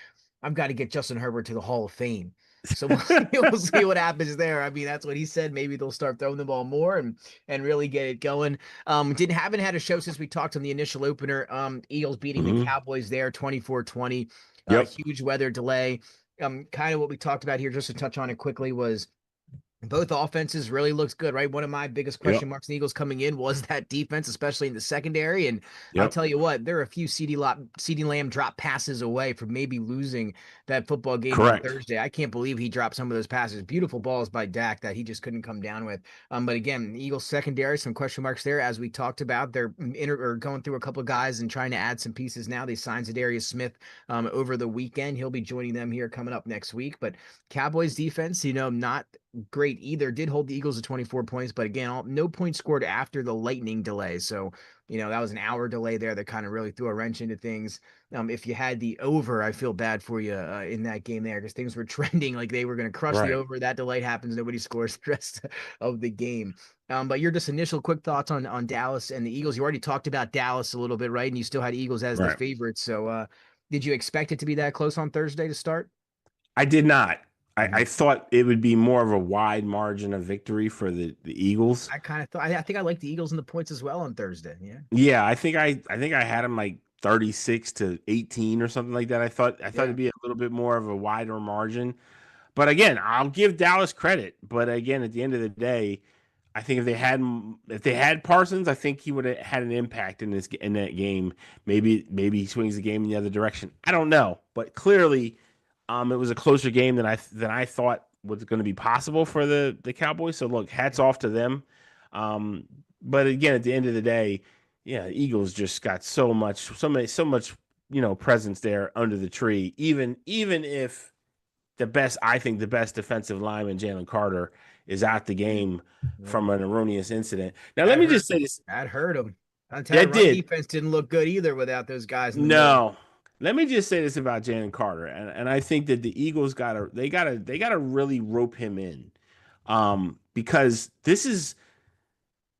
I've got to get Justin Herbert to the Hall of Fame. So we'll see what happens there. I mean, that's what he said. Maybe they'll start throwing the ball more and really get it going. Haven't had a show since we talked on the initial opener. Eagles beating the Cowboys there 24-20. Huge weather delay. Kind of what we talked about here, just to touch on it quickly, was both offenses really looks good, right? One of my biggest question marks in the Eagles coming in was that defense, especially in the secondary. And I'll tell you what, there are a few CeeDee Lamb drop passes away from maybe losing that football game on Thursday. I can't believe he dropped some of those passes. Beautiful balls by Dak that he just couldn't come down with. But again, the Eagles secondary, some question marks there. As we talked about, they're going through a couple of guys and trying to add some pieces now. They signed Zadarius Smith over the weekend. He'll be joining them here coming up next week. But Cowboys defense, not great either. Did hold the Eagles to 24 points, but again, no points scored after the lightning delay. So, that was an hour delay there that kind of really threw a wrench into things. If you had the over, I feel bad for you in that game there because things were trending like they were going to crush the over. That delay happens. Nobody scores the rest of the game. But your just initial quick thoughts on Dallas and the Eagles. You already talked about Dallas a little bit, right? And you still had Eagles as the favorites. So did you expect it to be that close on Thursday to start? I did not. I thought it would be more of a wide margin of victory for the Eagles. I kind of thought. I think I like the Eagles in the points as well on Thursday. Yeah. I think I had them like 36-18 or something like that. I thought it'd be a little bit more of a wider margin. But again, I'll give Dallas credit. But again, at the end of the day, I think if they had Parsons, I think he would have had an impact in that game. Maybe he swings the game in the other direction. I don't know, but clearly. It was a closer game than I thought was going to be possible for the Cowboys. So look, hats off to them. But again, at the end of the day, the Eagles just got so much, presence there under the tree. Even if the best defensive lineman, Jalen Carter, is out the game from an erroneous incident. Now, let me just say this. That hurt him. That defense didn't look good either without those guys. No. Let me just say this about Jalen Carter, and I think that the Eagles gotta really rope him in, because this is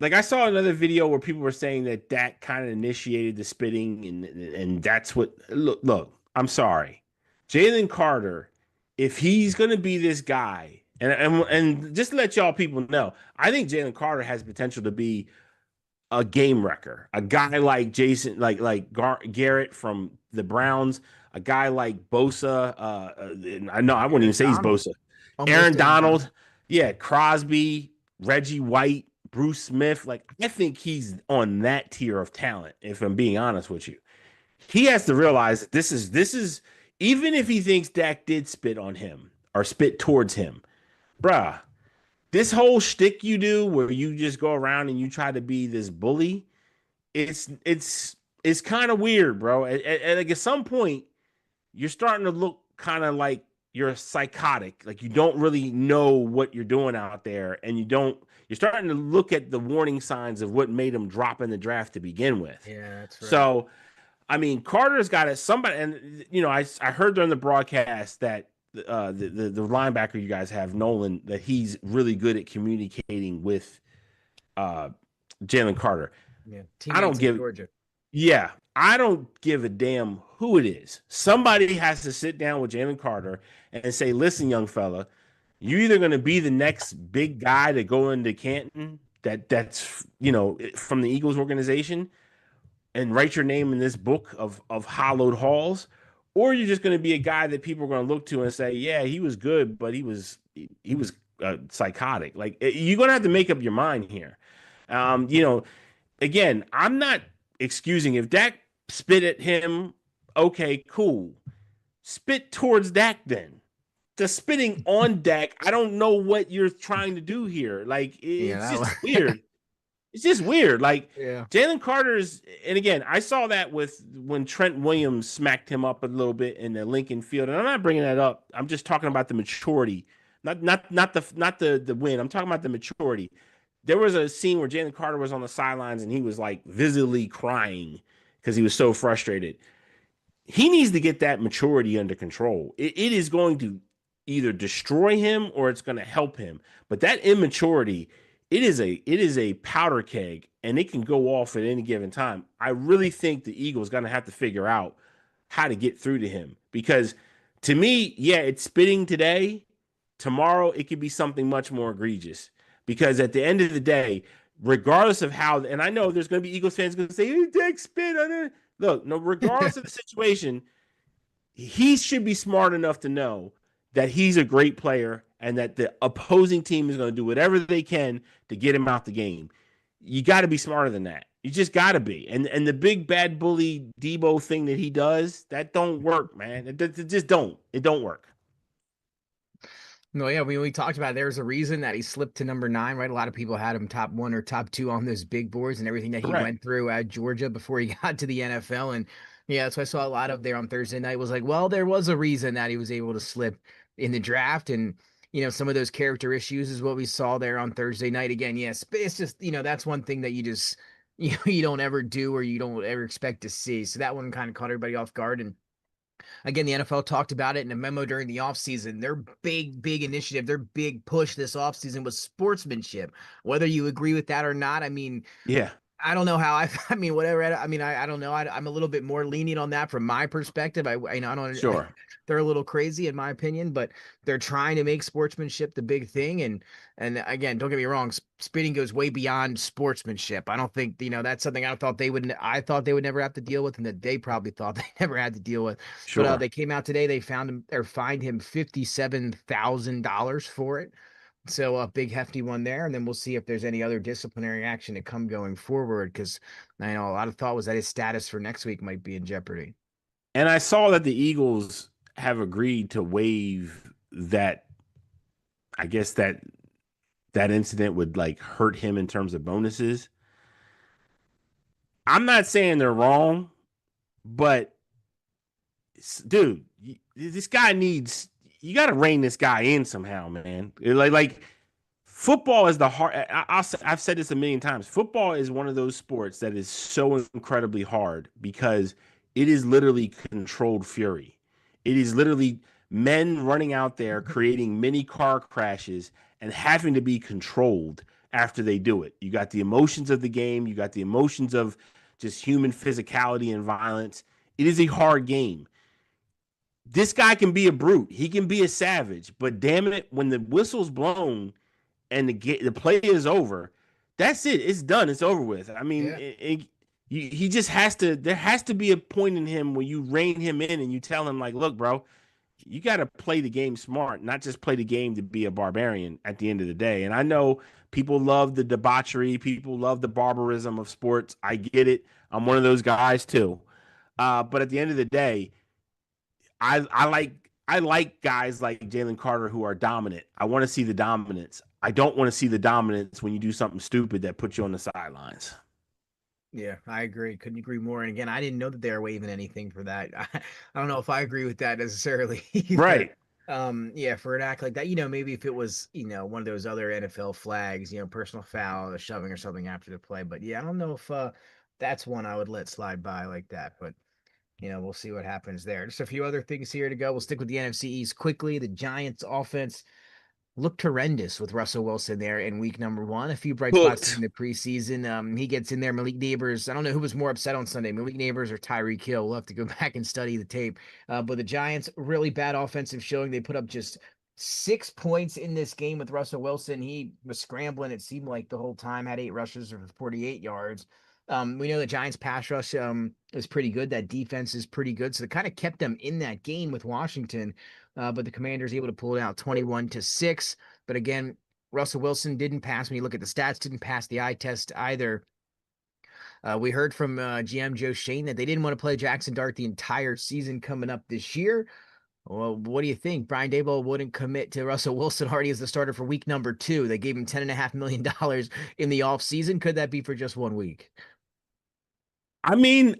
like I saw another video where people were saying that kind of initiated the spitting, and that's what look. I'm sorry, Jalen Carter, if he's gonna be this guy, and just to let y'all people know, I think Jalen Carter has potential to be a game wrecker, a guy like Jason, like Garrett from the Browns, a guy like Bosa. I wouldn't even say he's Bosa. Aaron Donald, Crosby, Reggie White, Bruce Smith. Like I think he's on that tier of talent. If I'm being honest with you, he has to realize that this is even if he thinks Dak did spit on him or spit towards him, bruh. This whole shtick you do where you just go around and you try to be this bully, it's kind of weird, bro. And like at some point, you're starting to look kind of like you're psychotic. Like you don't really know what you're doing out there, and you're starting to look at the warning signs of what made him drop in the draft to begin with. Yeah, that's right. So, I mean, Carter's got it. Somebody, and I heard during the broadcast that. The linebacker you guys have, Nolan, that he's really good at communicating with Jalen Carter. Yeah, I don't give Georgia. Yeah, I don't give a damn who it is. Somebody has to sit down with Jalen Carter and say, listen, young fella, you're either going to be the next big guy to go into Canton that's from the Eagles organization and write your name in this book of hallowed halls, or you're just going to be a guy that people are going to look to and say, yeah, he was good, but he was psychotic. Like you're going to have to make up your mind here. You know, again, I'm not excusing if Dak spit at him. Okay, cool. Spit towards Dak then. The spitting on Dak, I don't know what you're trying to do here. Like it's just weird. It's just weird. Like Jalen Carter's, and again, I saw that with when Trent Williams smacked him up a little bit in the Lincoln Field, and I'm not bringing that up. I'm just talking about the maturity, not the win. I'm talking about the maturity. There was a scene where Jalen Carter was on the sidelines and he was like visibly crying because he was so frustrated. He needs to get that maturity under control. It is going to either destroy him or it's going to help him. But that immaturity, it is a powder keg and it can go off at any given time. I really think the Eagles going to have to figure out how to get through to him because to me, yeah, it's spitting today. Tomorrow, it could be something much more egregious because at the end of the day, regardless of how, and I know there's going to be Eagles fans going to say, hey, Dak spit on it. Look, no, regardless of the situation, he should be smart enough to know that he's a great player and that the opposing team is going to do whatever they can to get him out the game. You got to be smarter than that. You just got to be. And the big bad bully Debo thing that he does, that don't work, man. It just don't. It don't work. No, yeah, we talked about it. There's a reason that he slipped to number 9, right? A lot of people had him top 1 or top 2 on those big boards and everything that he went through at Georgia before he got to the NFL. And yeah, that's what I saw a lot of there on Thursday night was like, well, there was a reason that he was able to slip in the draft. And, some of those character issues is what we saw there on Thursday night. Again, yes, it's just, that's one thing that you just, you don't ever do or you don't ever expect to see. So that one kind of caught everybody off guard. And again, the NFL talked about it in a memo during the offseason. Their big initiative, their big push this offseason was sportsmanship. Whether you agree with that or not, I mean, yeah, I don't know how I mean, whatever. I don't know. I'm a little bit more lenient on that from my perspective. I don't, sure. They're a little crazy in my opinion, but they're trying to make sportsmanship the big thing. And again, don't get me wrong, spitting goes way beyond sportsmanship. I don't think, that's something I thought they would never have to deal with and that they probably thought they never had to deal with. Sure. But they came out today, they fined him $57,000 for it. So a big hefty one there, and then we'll see if there's any other disciplinary action to come going forward. Because I know a lot of thought was that his status for next week might be in jeopardy. And I saw that the Eagles have agreed to waive that. I guess that incident would like hurt him in terms of bonuses. I'm not saying they're wrong, but dude, this guy needs. You got to rein this guy in somehow, man. Like football is the hard. I've said this a million times. Football is one of those sports that is so incredibly hard because it is literally controlled fury. It is literally men running out there creating mini car crashes and having to be controlled after they do it. You got the emotions of the game. You got the emotions of just human physicality and violence. It is a hard game. This guy can be a brute. He can be a savage. But damn it, when the whistle's blown and the play is over, that's it. It's done. It's over with. I mean, he just has to. There has to be a point in him where you rein him in and you tell him, like, look, bro, you got to play the game smart, not just play the game to be a barbarian at the end of the day. And I know people love the debauchery. People love the barbarism of sports. I get it. I'm one of those guys too. But at the end of the day, I like guys like Jalen Carter who are dominant. I want to see the dominance. I don't want to see the dominance when you do something stupid that puts you on the sidelines. Yeah, I agree. Couldn't agree more. And again, I didn't know that they were waiving anything for that. I don't know if I agree with that necessarily either. Right. Yeah, for an act like that, maybe if it was, one of those other NFL flags, personal foul, a shoving or something after the play. But yeah, I don't know if that's one I would let slide by like that. But we'll see what happens there. Just a few other things here to go. We'll stick with the NFC East quickly. The Giants offense looked horrendous with Russell Wilson there in week number 1. A few bright spots Hooked. in the preseason. He gets in there. Malik Neighbors. I don't know who was more upset on Sunday, Malik Neighbors or Tyreek Hill. We'll have to go back and study the tape. But the Giants, really bad offensive showing. They put up just 6 points in this game with Russell Wilson. He was scrambling, it seemed like, the whole time, had 8 rushes for 48 yards. We know the Giants pass rush is pretty good. That defense is pretty good. So it kind of kept them in that game with Washington. But the Commanders able to pull it out 21-6. But again, Russell Wilson didn't pass. When you look at the stats, didn't pass the eye test either. We heard from GM Joe Shane that they didn't want to play Jackson Dart the entire season coming up this year. Well, what do you think? Brian Daboll wouldn't commit to Russell Wilson already as the starter for week number 2. They gave him $10.5 million in the offseason. Could that be for just 1 week? I mean,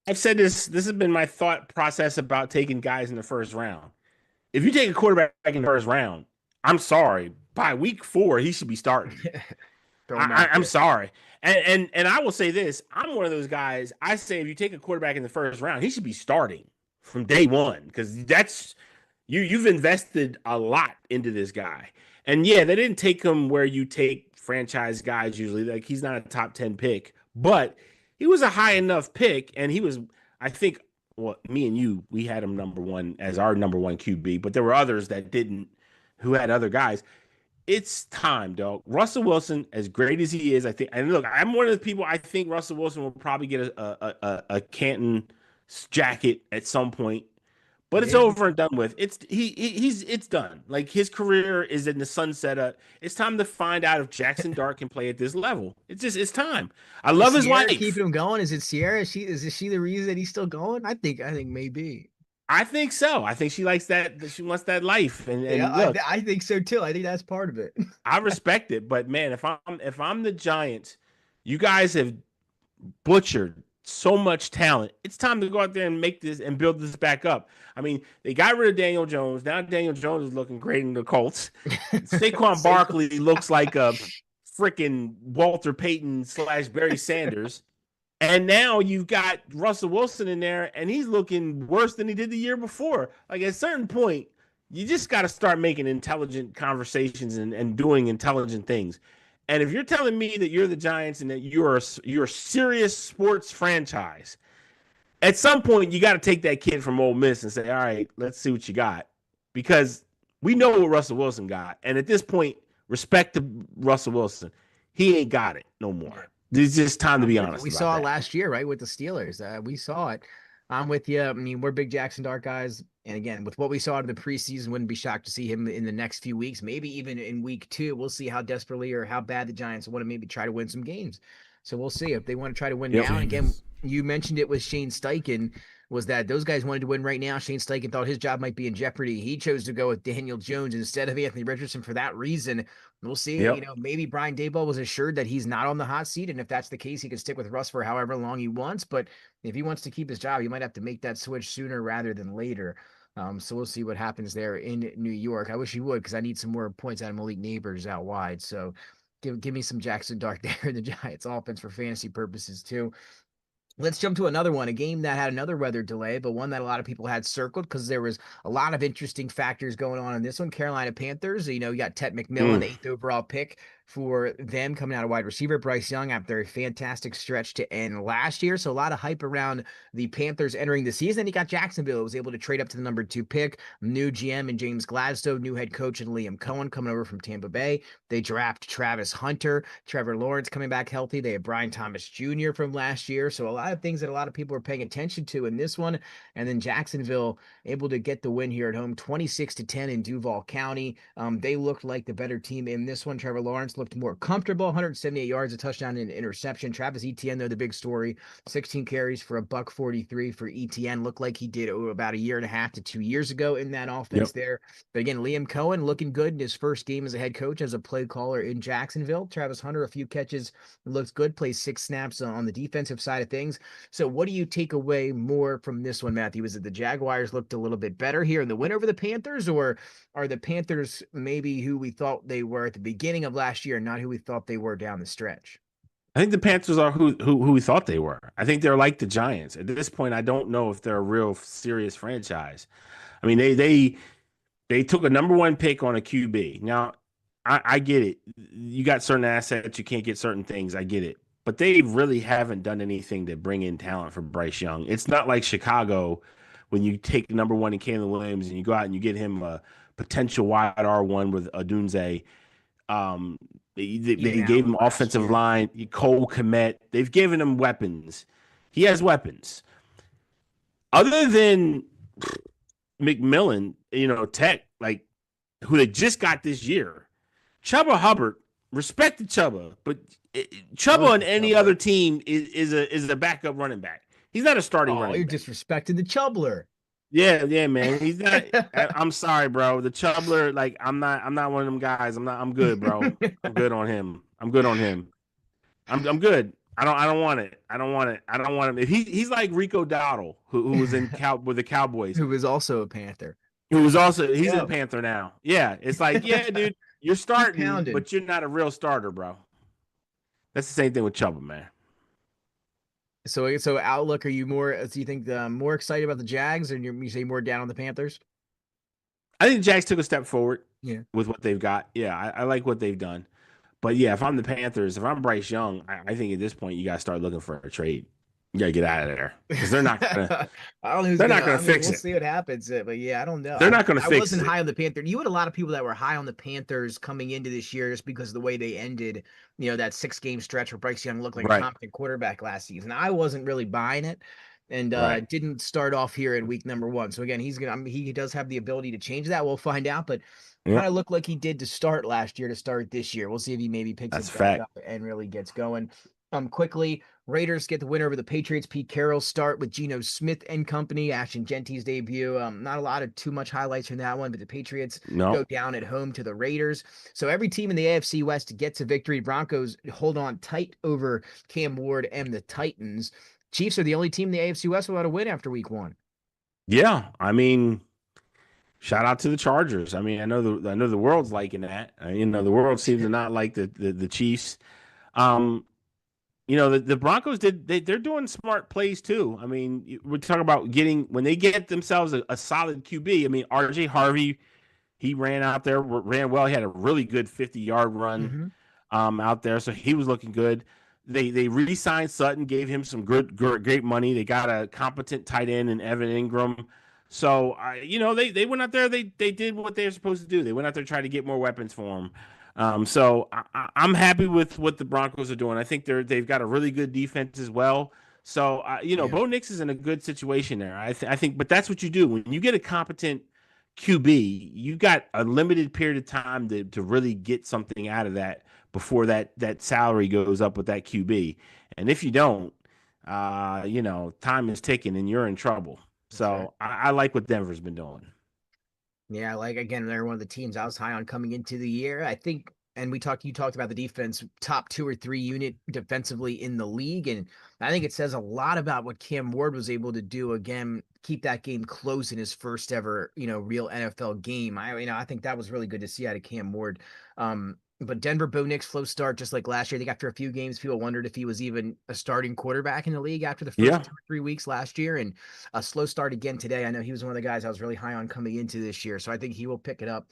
I've said this has been my thought process about taking guys in the first round. If you take a quarterback in the first round, I'm sorry, by week 4 he should be starting. I'm sorry, and I will say this: I'm one of those guys. I say if you take a quarterback in the first round, he should be starting from day 1, because that's you've invested a lot into this guy. And yeah, they didn't take him where you take franchise guys usually. Like, he's not a top 10 pick, but he was a high enough pick, and he was, I think, well, me and you, we had him number 1 as our number 1 QB, but there were others that didn't, who had other guys. It's time, dog. Russell Wilson, as great as he is, I think, and look, I'm one of the people, I think Russell Wilson will probably get a Canton jacket at some point, but it's over and done with. It's done. Like, his career is in the sunset. It's time to find out if Jackson Dart can play at this level. It's time. I love his wife. Keeping him going. Is it Sierra? Is she the reason he's still going? I think maybe. I think so. I think she likes that. She wants that life, and yeah, look, I think so too. I think that's part of it. I respect it, but man, if I'm the Giants, you guys have butchered so much talent. It's time to go out there and make this and build this back up. I mean, they got rid of Daniel Jones. Now Daniel Jones is looking great in the Colts. Saquon Barkley looks like a freaking Walter Payton / Barry Sanders. And now you've got Russell Wilson in there, and he's looking worse than he did the year before. Like, at a certain point, you just got to start making intelligent conversations and doing intelligent things. And if you're telling me that you're the Giants and that you're a serious sports franchise, at some point you got to take that kid from Ole Miss and say, all right, let's see what you got. Because we know what Russell Wilson got. And at this point, respect to Russell Wilson. He ain't got it no more. It's just time to be honest. We saw it last year, right, with the Steelers. We saw it. I'm with you. I mean, we're big Jackson Dart guys. And again, with what we saw in the preseason, wouldn't be shocked to see him in the next few weeks, maybe even in week 2. We'll see how desperately or how bad the Giants want to maybe try to win some games. So we'll see if they want to try to win now. And again, you mentioned it with Shane Steichen, was that those guys wanted to win right now. Shane Steichen thought his job might be in jeopardy. He chose to go with Daniel Jones instead of Anthony Richardson for that reason. We'll see. You know, maybe Brian Daboll was assured that he's not on the hot seat, and if that's the case, he can stick with Russ for however long he wants. But if he wants to keep his job, he might have to make that switch sooner rather than later. So we'll see what happens there in New York. I wish he would, because I need some more points out of Malik Neighbors out wide. So give me some Jackson Dart there in the Giants offense for fantasy purposes too. Let's jump to another one, a game that had another weather delay, but one that a lot of people had circled because there was a lot of interesting factors going on in this one. Carolina Panthers, you know, you got Ted McMillan, 8th overall pick for them, coming out of wide receiver. Bryce Young after a fantastic stretch to end last year. So a lot of hype around the Panthers entering the season. He got Jacksonville, was able to trade up to the number 2 pick. New GM and James Gladstone, new head coach and Liam Cohen coming over from Tampa Bay. They draft Travis Hunter, Trevor Lawrence coming back healthy. They have Brian Thomas Jr. from last year. So a lot of things that a lot of people are paying attention to in this one. And then Jacksonville able to get the win here at home, 26-10 in Duval County. They looked like the better team in this one. Trevor Lawrence looked more comfortable, 178 yards, a touchdown, and an interception. Travis Etienne, though, the big story, 16 carries for $143 for Etienne. Looked like he did about a year and a half to 2 years ago in that offense there. But again, Liam Cohen looking good in his first game as a head coach, as a play caller in Jacksonville. Travis Hunter, a few catches, looks good, plays 6 snaps on the defensive side of things. So what do you take away more from this one, Matthew? Is it the Jaguars looked a little bit better here in the win over the Panthers, or are the Panthers maybe who we thought they were at the beginning of last year and not who we thought they were down the stretch? I think the Panthers are who we thought they were. I think they're like the Giants. At this point, I don't know if they're a real serious franchise. I mean, they took a number 1 pick on a QB. Now, I get it. You got certain assets, you can't get certain things. I get it. But they really haven't done anything to bring in talent for Bryce Young. It's not like Chicago when you take number one in Caleb Williams and you go out and you get him a potential wide R1 with Odunze. They gave him offensive line, Cole Kmet. They've given him weapons. He has weapons. Other than McMillan, Tech, like who they just got this year, Chuba Hubbard, respect to Chuba, but Chuba on any other team is a backup running back. He's not a starting running back. You're disrespecting the Chubler. Yeah, man. He's not. I'm sorry, bro. The Chubler, like, I'm not one of them guys. I'm good, bro. I'm good on him. I'm good. I don't want it. I don't want him. If he's like Rico Dowdle, who was with the Cowboys, who was also a Panther. He's a Panther now. Yeah, it's like, yeah, dude, you're starting, but you're not a real starter, bro. That's the same thing with Chuba, man. So outlook, are you more? Do you think more excited about the Jags, or you say more down on the Panthers? I think the Jags took a step forward. Yeah, with what they've got. Yeah, I like what they've done. But yeah, if I'm the Panthers, if I'm Bryce Young, I think at this point you got to start looking for a trade. You got to get out of there because they're not gonna. They're not gonna fix it. We'll see what happens. But yeah, I don't know. They're not gonna fix it. I wasn't high on the Panthers. You had a lot of people that were high on the Panthers coming into this year just because of the way they ended. That 6-game stretch where Bryce Young looked like a competent quarterback last season. I wasn't really buying it, and didn't start off here in week number 1. So again, he does have the ability to change that. We'll find out, but. Kind of looked like he did to start last year to start this year. We'll see if he maybe picks it back up and really gets going. Quickly, Raiders get the winner over the Patriots. Pete Carroll's start with Geno Smith and company. Ashton Genty's debut. Not a lot of too much highlights from that one, but the Patriots go down at home to the Raiders. So every team in the AFC West gets a victory. Broncos hold on tight over Cam Ward and the Titans. Chiefs are the only team in the AFC West without a win after week 1. Yeah, I mean, shout out to the Chargers. I mean, I know the world's liking that. The world seems to not like the Chiefs. The Broncos they're doing smart plays too. I mean, we're talking about when they get themselves a solid QB. I mean, RJ Harvey, he ran out there, ran well. He had a really good 50-yard run out there, so he was looking good. They re-signed Sutton, gave him some great money. They got a competent tight end in Evan Ingram. So, they went out there. They did what they were supposed to do. They went out there trying to get more weapons for him. So I'm happy with what the Broncos are doing. I think they've got a really good defense as well. So, Bo Nix is in a good situation there. I think, but that's what you do when you get a competent QB. You got a limited period of time to really get something out of that before that salary goes up with that QB. And if you don't, time is ticking and you're in trouble. So I like what Denver's been doing. Yeah, again, they're one of the teams I was high on coming into the year. I think, and you talked about the defense, top 2 or 3 unit defensively in the league. And I think it says a lot about what Cam Ward was able to do. Again, keep that game close in his first ever, real NFL game. I think that was really good to see out of Cam Ward. But Denver, Bo Nix, slow start, just like last year. I think after a few games, people wondered if he was even a starting quarterback in the league after the first 2 or 3 weeks last year. And a slow start again today. I know he was one of the guys I was really high on coming into this year. So I think he will pick it up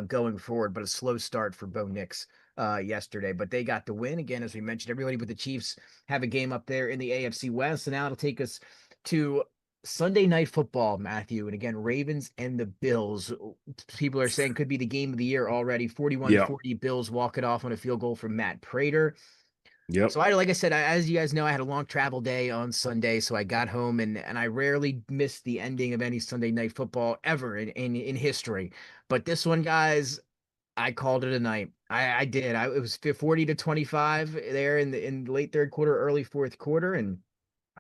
going forward. But a slow start for Bo Nix yesterday. But they got the win. Again, as we mentioned, everybody but the Chiefs have a game up there in the AFC West. So now it'll take us to Sunday Night Football, Matthew, and again, Ravens and the Bills. People are saying could be the game of the year already. 41-40 Bills walk it off on a field goal from Matt Prater. Yep. So like I said, as you guys know, I had a long travel day on Sunday, so I got home and I rarely missed the ending of any Sunday Night Football ever in history. But this one, guys, I called it a night. I did. It was 40-25 there in the late third quarter, early fourth quarter, and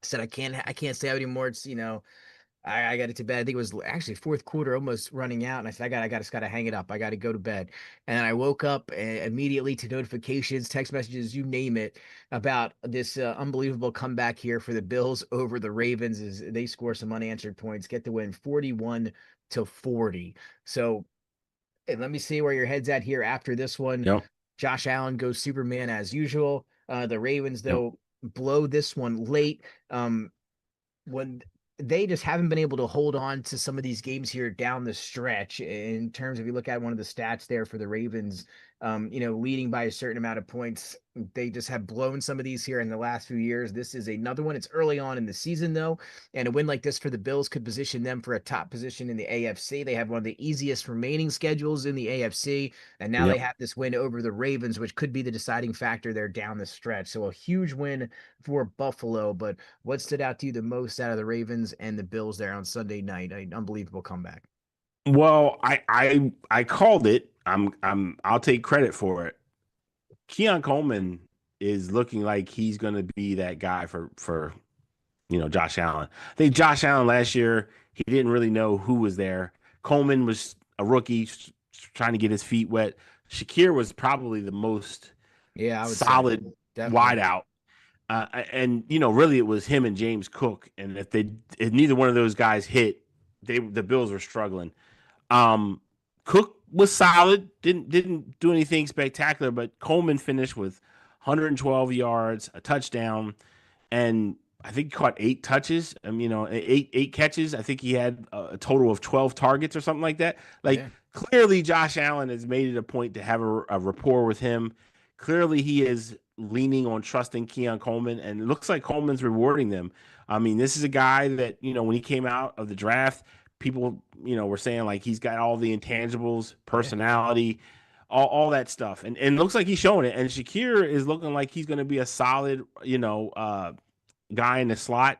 I said, I can't stay out anymore. It's, I got it to bed. I think it was actually fourth quarter, almost running out. And I said, I just got to hang it up. I got to go to bed. And I woke up immediately to notifications, text messages, you name it, about this unbelievable comeback here for the Bills over the Ravens as they score some unanswered points, get the win 41-40. So let me see where your head's at here after this one. Yep. Josh Allen goes Superman as usual. The Ravens, though, blow this one late when they just haven't been able to hold on to some of these games here down the stretch. In terms of, you look at one of the stats there for the Ravens leading by a certain amount of points. They just have blown some of these here in the last few years. This is another one. It's early on in the season, though, and a win like this for the Bills could position them for a top position in the AFC. They have one of the easiest remaining schedules in the AFC, and now they have this win over the Ravens, which could be the deciding factor there down the stretch. So a huge win for Buffalo. But what stood out to you the most out of the Ravens and the Bills there on Sunday night? An unbelievable comeback. Well, I called it. I'll take credit for it. Keon Coleman is looking like he's going to be that guy for Josh Allen. I think Josh Allen last year, he didn't really know who was there. Coleman was a rookie trying to get his feet wet. Shakir was probably the most solid wideout. And really it was him and James Cook. And if neither one of those guys hit, the Bills were struggling. Cook was solid, didn't do anything spectacular, but Coleman finished with 112 yards, a touchdown, and I think he caught 8 touches. Eight catches. I think he had a total of 12 targets or something like that. Clearly, Josh Allen has made it a point to have a rapport with him. Clearly, he is leaning on trusting Keon Coleman, and it looks like Coleman's rewarding them. I mean, this is a guy that when he came out of the draft, people, were saying like he's got all the intangibles, personality, all that stuff. And it looks like he's showing it. And Shakir is looking like he's going to be a solid, guy in the slot.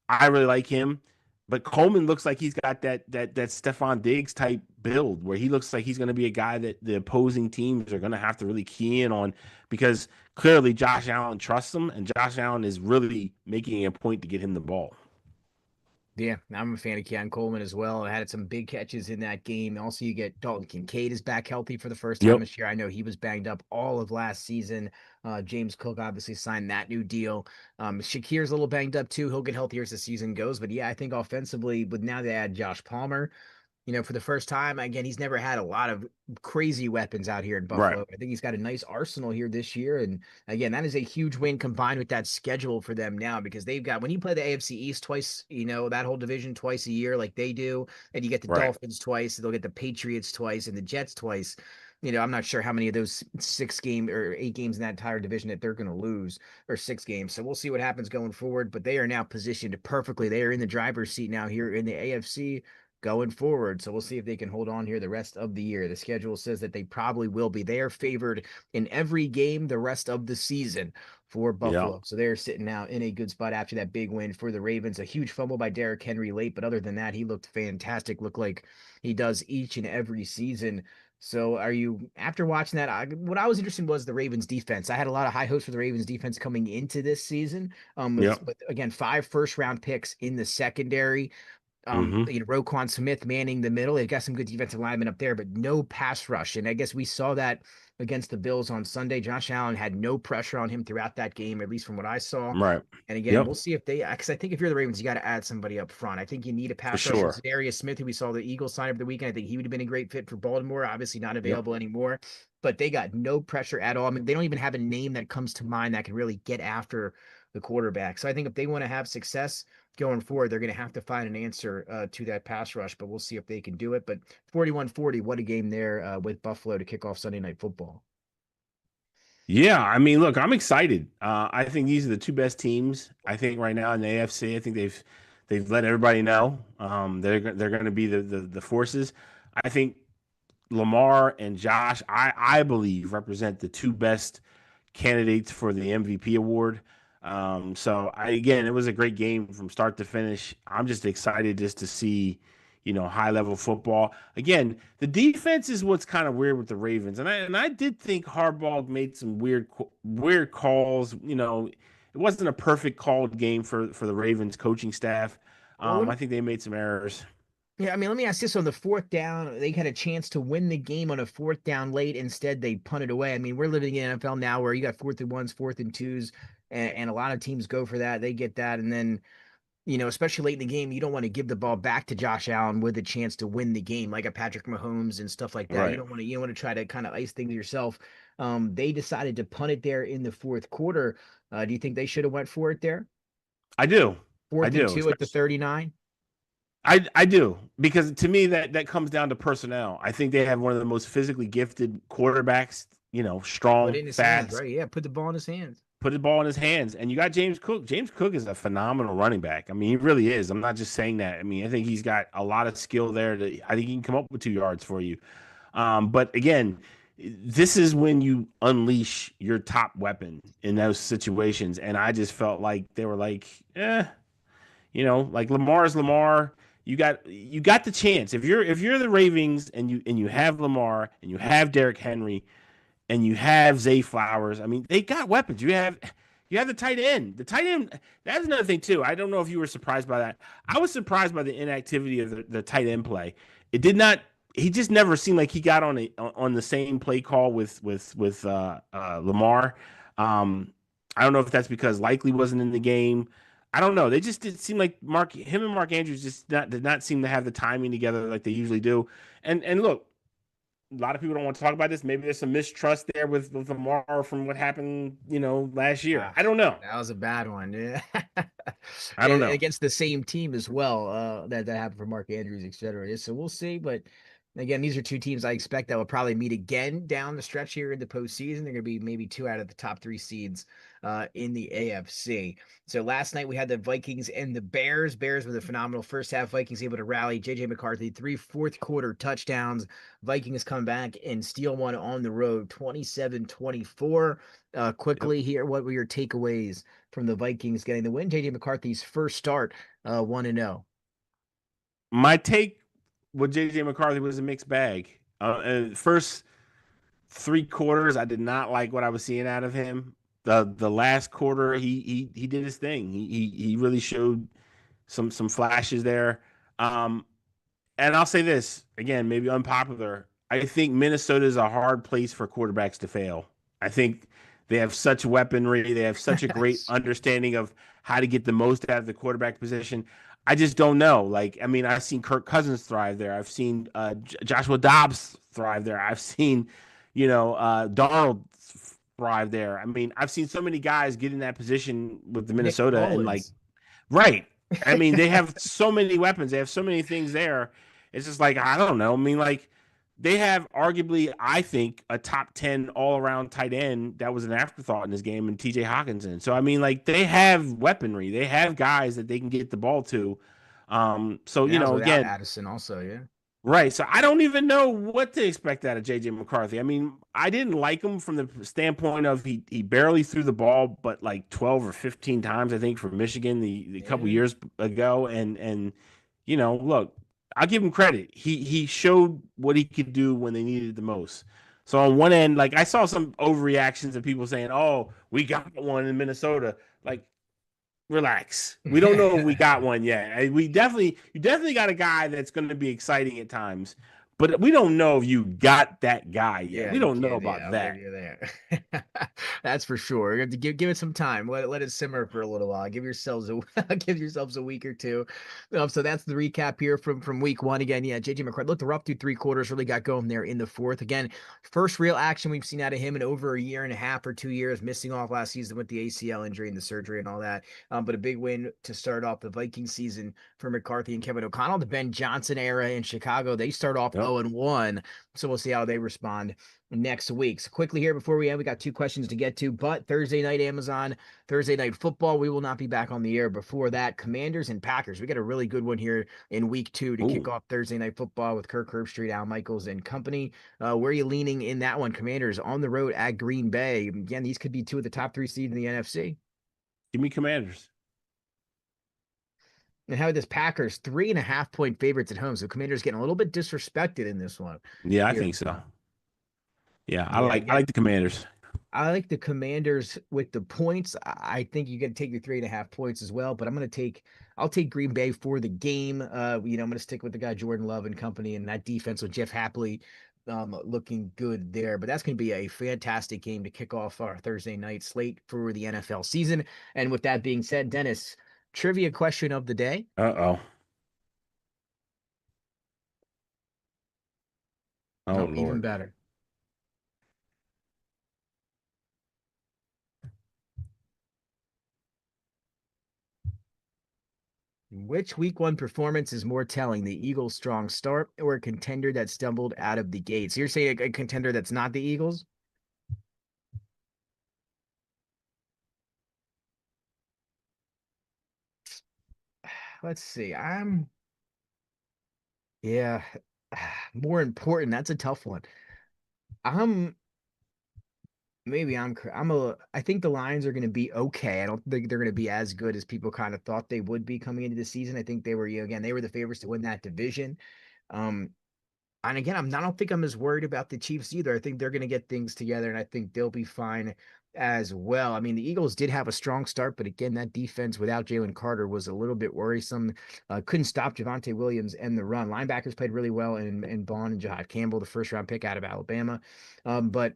I really like him. But Coleman looks like he's got that Stephon Diggs type build where he looks like he's going to be a guy that the opposing teams are going to have to really key in on because clearly Josh Allen trusts him and Josh Allen is really making a point to get him the ball. Yeah, I'm a fan of Keon Coleman as well. I had some big catches in that game. Also, you get Dalton Kincaid is back healthy for the first time this year. I know he was banged up all of last season. James Cook obviously signed that new deal. Shakir's a little banged up too. He'll get healthier as the season goes. But yeah, I think offensively, but now they add Josh Palmer. For the first time, again, he's never had a lot of crazy weapons out here in Buffalo. Right. I think he's got a nice arsenal here this year. And again, that is a huge win combined with that schedule for them now because they've got, when you play the AFC East twice, that whole division twice a year like they do, and you get the Dolphins twice, they'll get the Patriots twice and the Jets twice. I'm not sure how many of those 6 games or 8 games in that entire division that they're going to lose, or 6 games. So we'll see what happens going forward, but they are now positioned perfectly. They are in the driver's seat now here in the AFC going forward. So we'll see if they can hold on here the rest of the year. The schedule says that they probably will be. They are favored in every game the rest of the season for Buffalo. So they're sitting now in a good spot after that big win for the Ravens. A huge fumble by Derrick Henry late, but other than that, he looked fantastic. Looked like he does each and every season. So are you, after watching that, what I was interested in was the Ravens defense. I had a lot of high hopes for the Ravens defense coming into this season. But again, 5 first-round picks in the secondary. Roquan Smith manning the middle. They've got some good defensive linemen up there, but no pass rush. And I guess we saw that against the Bills on Sunday. Josh Allen had no pressure on him throughout that game, at least from what I saw. Right. And again, we'll see if because I think if you're the Ravens, you got to add somebody up front. I think you need a pass rusher. Darius Smith, who we saw the Eagles sign over the weekend, I think he would have been a great fit for Baltimore. Obviously not available anymore, but they got no pressure at all. I mean, they don't even have a name that comes to mind that can really get after the quarterback. So I think if they want to have success going forward, they're going to have to find an answer to that pass rush, but we'll see if they can do it. But 41-40, what a game there with Buffalo to kick off Sunday Night Football. Yeah, I mean, look, I'm excited. I think these are the 2 best teams. I think right now in the AFC, I think they've let everybody know they're going to be the forces. I think Lamar and Josh, I believe, represent the 2 best candidates for the MVP award. Again, it was a great game from start to finish. I'm just excited just to see, high level football. Again, the defense is what's kind of weird with the Ravens. And I did think Harbaugh made some weird calls. It wasn't a perfect called game for the Ravens coaching staff. I think they made some errors. Yeah, I mean, let me ask this. On the 4th down, they had a chance to win the game on a 4th down late. Instead, they punted away. I mean, we're living in NFL now where you got 4th and 1s, 4th and 2s, and a lot of teams go for that. They get that. And then, especially late in the game, you don't want to give the ball back to Josh Allen with a chance to win the game, like a Patrick Mahomes and stuff like that. Right. You want to try to kind of ice things yourself. They decided to punt it there in the 4th quarter. Do you think they should have went for it there? I do. 4th and 2 at the 39? I do, because to me that comes down to personnel. I think they have one of the most physically gifted quarterbacks strong, put it in his fast. hands, right? Yeah, put the ball in his hands. Put the ball in his hands. And you got James Cook. James Cook is a phenomenal running back. I mean, he really is. I'm not just saying that. I mean, I think he's got a lot of skill there. I think he can come up with 2 yards for you. But again, this is when you unleash your top weapon in those situations. And I just felt like they were like, like Lamar's Lamar. You got the chance. If you're the Ravens and you have Lamar and you have Derrick Henry and you have Zay Flowers, I mean, they got weapons. You have the tight end. The tight end, that's another thing too. I don't know if you were surprised by that. I was surprised by the inactivity of the tight end play. It did not. He just never seemed like he got on the same play call with Lamar. I don't know if that's because Likely wasn't in the game. I don't know. They just did seem like him and Mark Andrews did not seem to have the timing together like they usually do. And look, a lot of people don't want to talk about this. Maybe there's some mistrust there with Lamar from what happened, last year. I don't know. That was a bad one. Yeah. I don't know. Against the same team as well. That happened for Mark Andrews, etc. So we'll see. But again, these are 2 teams I expect that will probably meet again down the stretch here in the postseason. They're going to be maybe 2 out of the top 3 seeds in the AFC. So last night we had the Vikings and the Bears. Bears with a phenomenal first half. Vikings able to rally. JJ McCarthy, 3 fourth quarter touchdowns. Vikings come back and steal one on the road, 27-24. Quickly here, what were your takeaways from the Vikings getting the win? JJ McCarthy's first start, 1-0. My take with JJ McCarthy was a mixed bag. First 3 quarters, I did not like what I was seeing out of him. The last quarter, he did his thing. He really showed some flashes there. And I'll say this again, maybe unpopular. I think Minnesota is a hard place for quarterbacks to fail. I think they have such weaponry. They have such a great understanding of how to get the most out of the quarterback position. I just don't know. Like, I mean, I've seen Kirk Cousins thrive there. I've seen Joshua Dobbs thrive there. I've seen, Darnold thrive there. I mean, I've seen so many guys get in that position with the Minnesota and like, right. I mean, they have so many weapons. They have so many things there. It's just like, I don't know. I mean, like, they have arguably, I think, a top 10 all-around tight end that was an afterthought in this game, and TJ Hawkinson. So, I mean, like, they have weaponry. They have guys that they can get the ball to. Again, Addison also, yeah. Right. So I don't even know what to expect out of JJ McCarthy. I mean, I didn't like him from the standpoint of he barely threw the ball, but like 12 or 15 times, I think, for Michigan the couple years ago. And look, I'll give him credit. He showed what he could do when they needed it the most. So on one end, like I saw some overreactions of people saying, "Oh, we got one in Minnesota." Like, relax. We don't know if we got one yet. You definitely got a guy that's going to be exciting at times, but we don't know if you got that guy yet. We don't know about that. That's for sure. You have to give it some time. Let it simmer for a little while. Give yourselves a week or 2. So that's the recap here from week 1. Again, yeah, JJ McCarthy looked rough through 3 quarters. Really got going there in the 4th. Again, first real action we've seen out of him in over a year and a half or 2 years. Missing off last season with the ACL injury and the surgery and all that. But a big win to start off the Viking season for McCarthy and Kevin O'Connell. The Ben Johnson era in Chicago, they start off 0-1. So we'll see how they respond next week. So quickly here before we end, we got 2 questions to get to, but Thursday night Amazon, Thursday night football, we will not be back on the air before that. Commanders and Packers. We got a really good one here in week 2 to kick off Thursday night football with Kirk Herbstreit, Al Michaels and company. Where are you leaning in that one? Commanders on the road at Green Bay. Again, these could be 2 of the top 3 seeds in the NFC. Give me Commanders. And how this Packers 3.5-point favorites at home. So Commanders getting a little bit disrespected in this one. Yeah, I think so. Yeah, I like the Commanders. I like the Commanders with the points. I think you got to take your 3.5 points as well, but I'll take Green Bay for the game. I'm going to stick with the guy Jordan Love and company and that defense with Jeff Hapley looking good there. But that's going to be a fantastic game to kick off our Thursday night slate for the NFL season. And with that being said, Dennis, trivia question of the day. Oh, Lord. Even better. Which week 1 performance is more telling, the Eagles' strong start or a contender that stumbled out of the gate? So you're saying a contender that's not the Eagles? let's see. Yeah, more important. That's a tough one. I'm maybe I think the Lions are going to be okay. I don't think they're going to be as good as people kind of thought they would be coming into the season. I think they were, again, they were the favorites to win that division. Um, and again, I don't think I'm as worried about the Chiefs either. I think they're going to get things together, and I think they'll be fine as well. I mean, the Eagles did have a strong start, but again, that defense without Jalen Carter was a little bit worrisome. Couldn't stop Javonte Williams and the run. Linebackers played really well in Bond and Jahad Campbell, the first round pick out of Alabama. But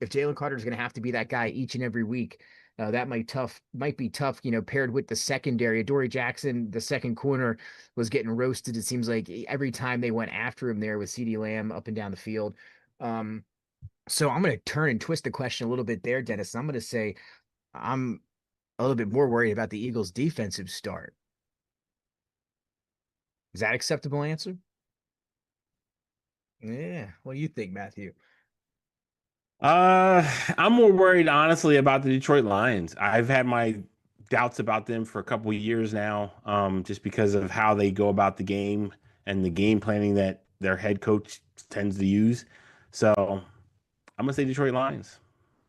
if Jalen Carter is going to have to be that guy each and every week, that might be tough, paired with the secondary. Adoree Jackson, the second corner, was getting roasted. It seems like every time they went after him there with CeeDee Lamb up and down the field. So I'm going to turn and twist the question a little bit there, Dennis. I'm going to say I'm a little bit more worried about the Eagles' defensive start. Is that acceptable answer? Yeah. What do you think, Matthew? I'm more worried, honestly, about the Detroit Lions. I've had my doubts about them for a couple of years now, just because of how they go about the game and the game planning that their head coach tends to use. So I'm gonna say Detroit Lions.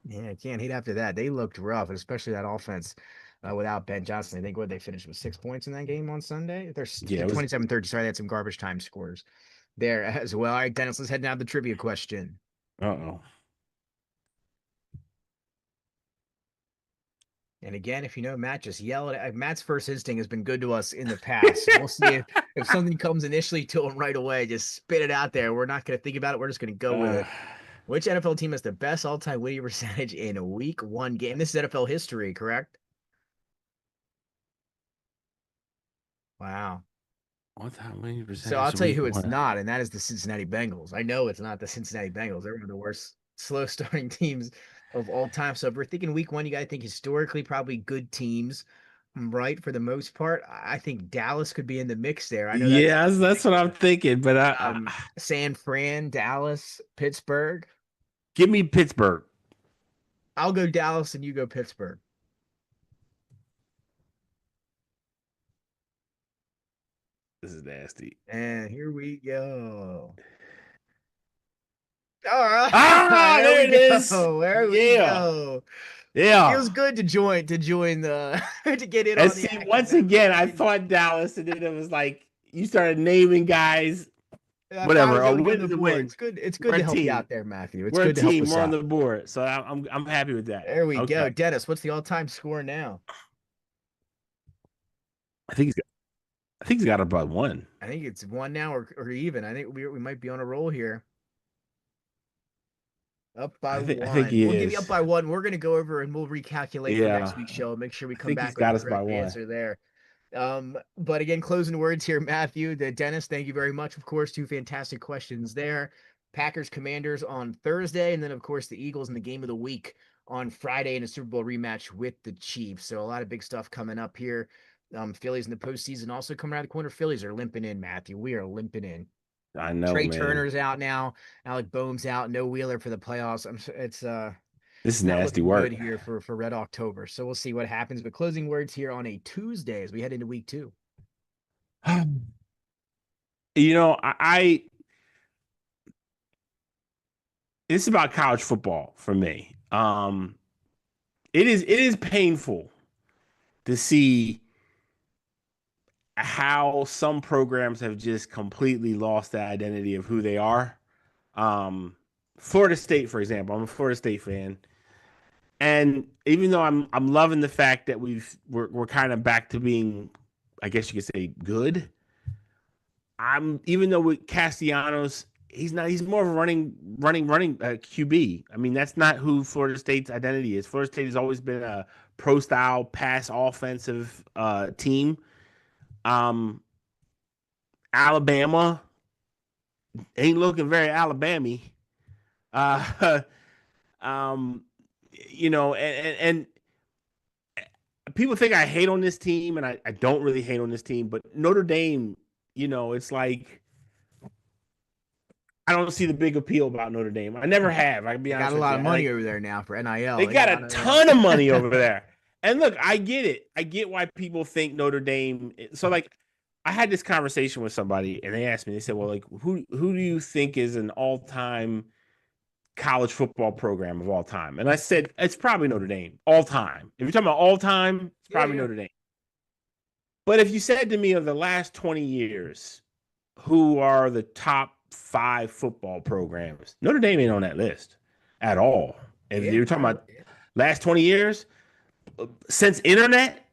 Yeah, I can't hate after that. They looked rough, especially that offense without Ben Johnson. I think what they finished with 6 points in that game on Sunday. They're Yeah, it was. 27-30. Sorry, they had some garbage time scores there as well. All right, Dennis, let's head down to the trivia question. Uh-oh. And again, if you know Matt, just yell at it. Matt's first instinct has been good to us in the past. So we'll see if something comes initially to him right away. Just spit it out there. We're not going to think about it. We're just going to go with it. Which NFL team has the best all-time winning percentage in a week one game? This is NFL history, correct? Wow. All-time winning percentage. So I'll tell you who it's not, and that is the Cincinnati Bengals. I know it's not the Cincinnati Bengals. They're one of the worst slow starting teams of all time. So if we're thinking week one, you got to think historically probably good teams, right? For the most part, I think Dallas could be in the mix there. I know that's what I'm thinking, but San Fran, Dallas, Pittsburgh. Give me Pittsburgh. I'll go Dallas and you go Pittsburgh. This is nasty. And here we go. All right. There it is. There we go. Yeah. Feels good to join the to get in and on see, once again, I thought Dallas, and then it was like you started naming guys. Whatever. A win is a win. It's good to help you out there, Matthew. It's good to help us out. We're a team. We're on the board, so I'm happy with that. There we go. Dennis, what's the all-time score now? I think he's got about one. I think it's one now or even. I think we might be on a roll here. Up by one. I think we'll give you up by one. We're going to go over and we'll recalculate for next week's show. Make sure we come back with the correct answer there. But again, closing words here, Matthew. Dennis, thank you very much. Of course, two fantastic questions there. Packers Commanders on Thursday, and then of course the Eagles in the game of the week on Friday in a Super Bowl rematch with the Chiefs. So a lot of big stuff coming up here. Phillies in the postseason also coming around the corner. Phillies are limping in, Matthew. We are limping in. I know. Trey Turner's out now. Alec Boehm's out. No Wheeler for the playoffs. This is nasty work good here for Red October. So we'll see what happens. But closing words here on a Tuesday as we head into week 2. It's about college football for me. It is painful to see how some programs have just completely lost the identity of who they are. Florida State, for example, I'm a Florida State fan, and even though I'm loving the fact that we're kind of back to being, I guess you could say, good. Even though with Castellanos, he's more of a running QB. I mean, that's not who Florida State's identity is. Florida State has always been a pro style pass offensive team. Alabama ain't looking very Alabama-y. And people think I hate on this team, and I don't really hate on this team, but Notre Dame, it's like I don't see the big appeal about Notre Dame. I never have. I can be honest. Got a lot of money over there now for NIL. They got a ton of money over there. And look, I get it. I get why people think Notre Dame. So, like, I had this conversation with somebody, and they asked me. They said, "Well, like, who do you think is an all-time college football program of all time?" And I said, "It's probably Notre Dame, all time. If you're talking about all time, it's probably Notre Dame." But if you said to me of the last 20 years, who are the top 5 football programs, Notre Dame ain't on that list at all. If you're talking about last 20 years, since internet,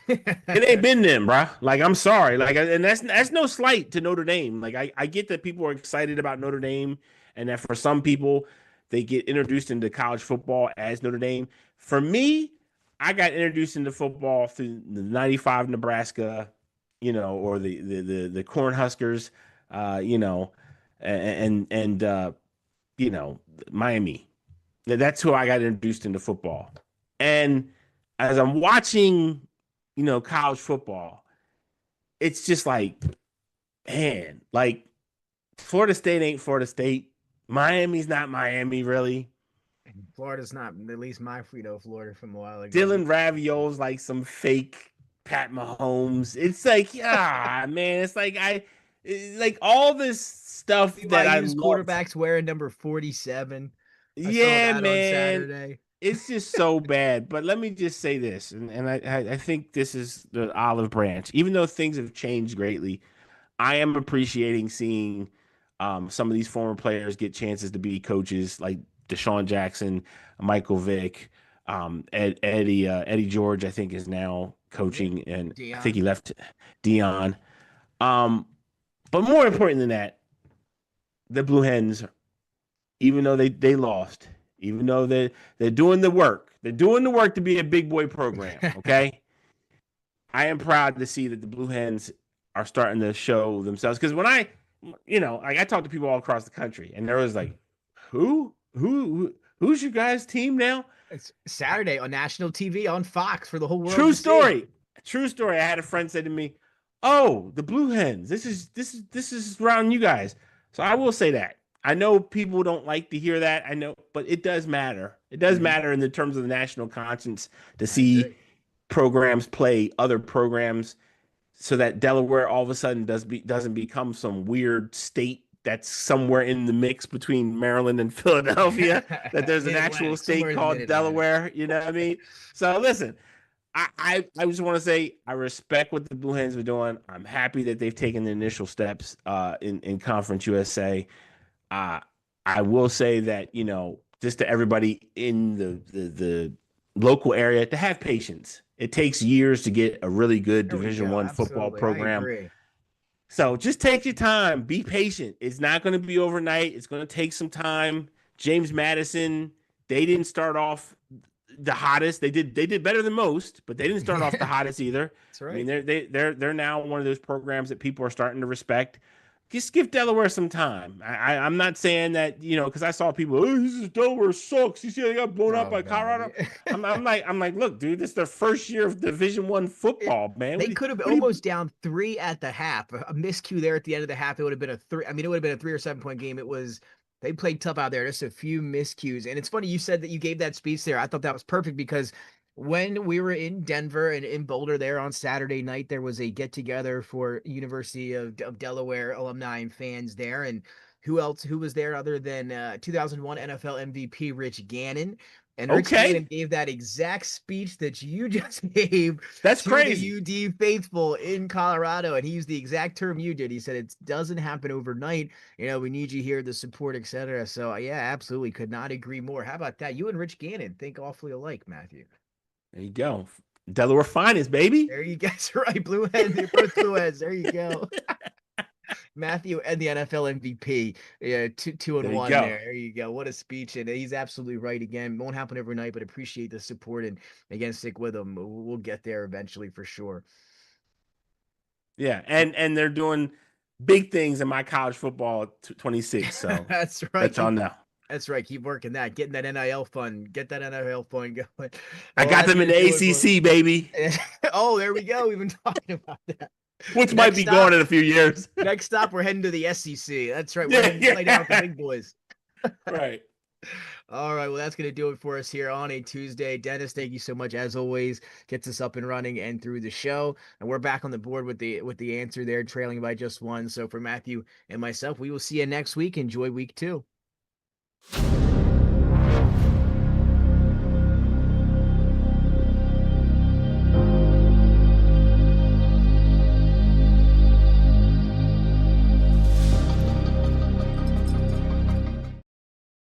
it ain't been them, bro. Like, I'm sorry. Like, and that's no slight to Notre Dame. Like, I get that people are excited about Notre Dame, and that for some people, they get introduced into college football as Notre Dame. For me, I got introduced into football through the 95 Nebraska, or the Cornhuskers, and Miami. That's who I got introduced into football. And as I'm watching, college football, it's just like, man, like, Florida State ain't Florida State. Miami's not Miami, really. Florida's not, at least my Frito Florida from a while ago. Dylan Raviol's like some fake Pat Mahomes. It's like, man, it's like all this stuff that I love. Quarterbacks wearing number 47. Yeah, man. On Saturday. It's just so bad. But let me just say this, and I think this is the olive branch. Even though things have changed greatly, I am appreciating seeing some of these former players get chances to be coaches, like Deshaun Jackson, Michael Vick, Eddie George, I think, is now coaching, and Deion. I think he left Deion. But more important than that, the Blue Hens, even though they lost, even though they're doing the work, to be a big boy program, okay? I am proud to see that the Blue Hens are starting to show themselves. Because when I talk to people all across the country, and there was like, who's your guys' team now? It's Saturday on national TV on Fox for the whole world. True story. I had a friend say to me, "Oh, the Blue Hens. This is around you guys." So I will say that. I know people don't like to hear that. I know, but it does matter. It does matter in the terms of the national conscience to see programs play other programs, so that Delaware all of a sudden doesn't become some weird state that's somewhere in the mix between Maryland and Philadelphia, that there's an actual state called Delaware. You know what I mean? So listen, I just want to say I respect what the Blue Hens are doing. I'm happy that they've taken the initial steps in Conference USA. I will say that, just to everybody in the local area, to have patience. It takes years to get a really good Division I football program. So just take your time. Be patient. It's not going to be overnight. It's going to take some time. James Madison, they didn't start off the hottest. They did better than most, but they didn't start off the hottest either. That's right. I mean, they're now one of those programs that people are starting to respect. Just give Delaware some time. I'm not saying that, because I saw people, Delaware sucks. You see, they got blown out by Colorado. I'm like, look, dude, this is their first year of Division I football, man. They could have been almost down 3 at the half. A miscue there at the end of the half. It would have been a 3. I mean, it would have been a 3 or 7 point game. They played tough out there. Just a few miscues. And it's funny you said that you gave that speech there. I thought that was perfect because when we were in Denver and in Boulder there on Saturday night, there was a get together for University of Delaware alumni and fans there. And who was there other than 2001 NFL MVP Rich Gannon? And Rich Gannon gave that exact speech that you just gave. That's crazy. The UD faithful in Colorado. And he used the exact term you did. He said, it doesn't happen overnight. We need you here, the support, etc. So yeah, absolutely. Could not agree more. How about that? You and Rich Gannon think awfully alike, Matthew. There you go. Delaware finest, baby. There you go. That's right. Blue Hens. They're both Blue Hens. There you go. Matthew and the NFL MVP. Yeah, 2-1 there. There you go. What a speech. And he's absolutely right again. Won't happen overnight, but appreciate the support. And again, stick with them. We'll get there eventually for sure. Yeah. And they're doing big things in my college football 26. So that's right. That's on now. That's right. Keep working that. Getting that NIL fund. Get that NIL fund going. I got them in the ACC, baby. Oh, there we go. We've been talking about that. Which might be gone in a few years. Next stop, we're heading to the SEC. That's right. We're heading to play down with the big boys. Right. All right, well, that's going to do it for us here on a Tuesday. Dennis, thank you so much as always. Gets us up and running and through the show, and we're back on the board with the answer there, trailing by just one. So for Matthew and myself, we will see you next week. Enjoy week 2.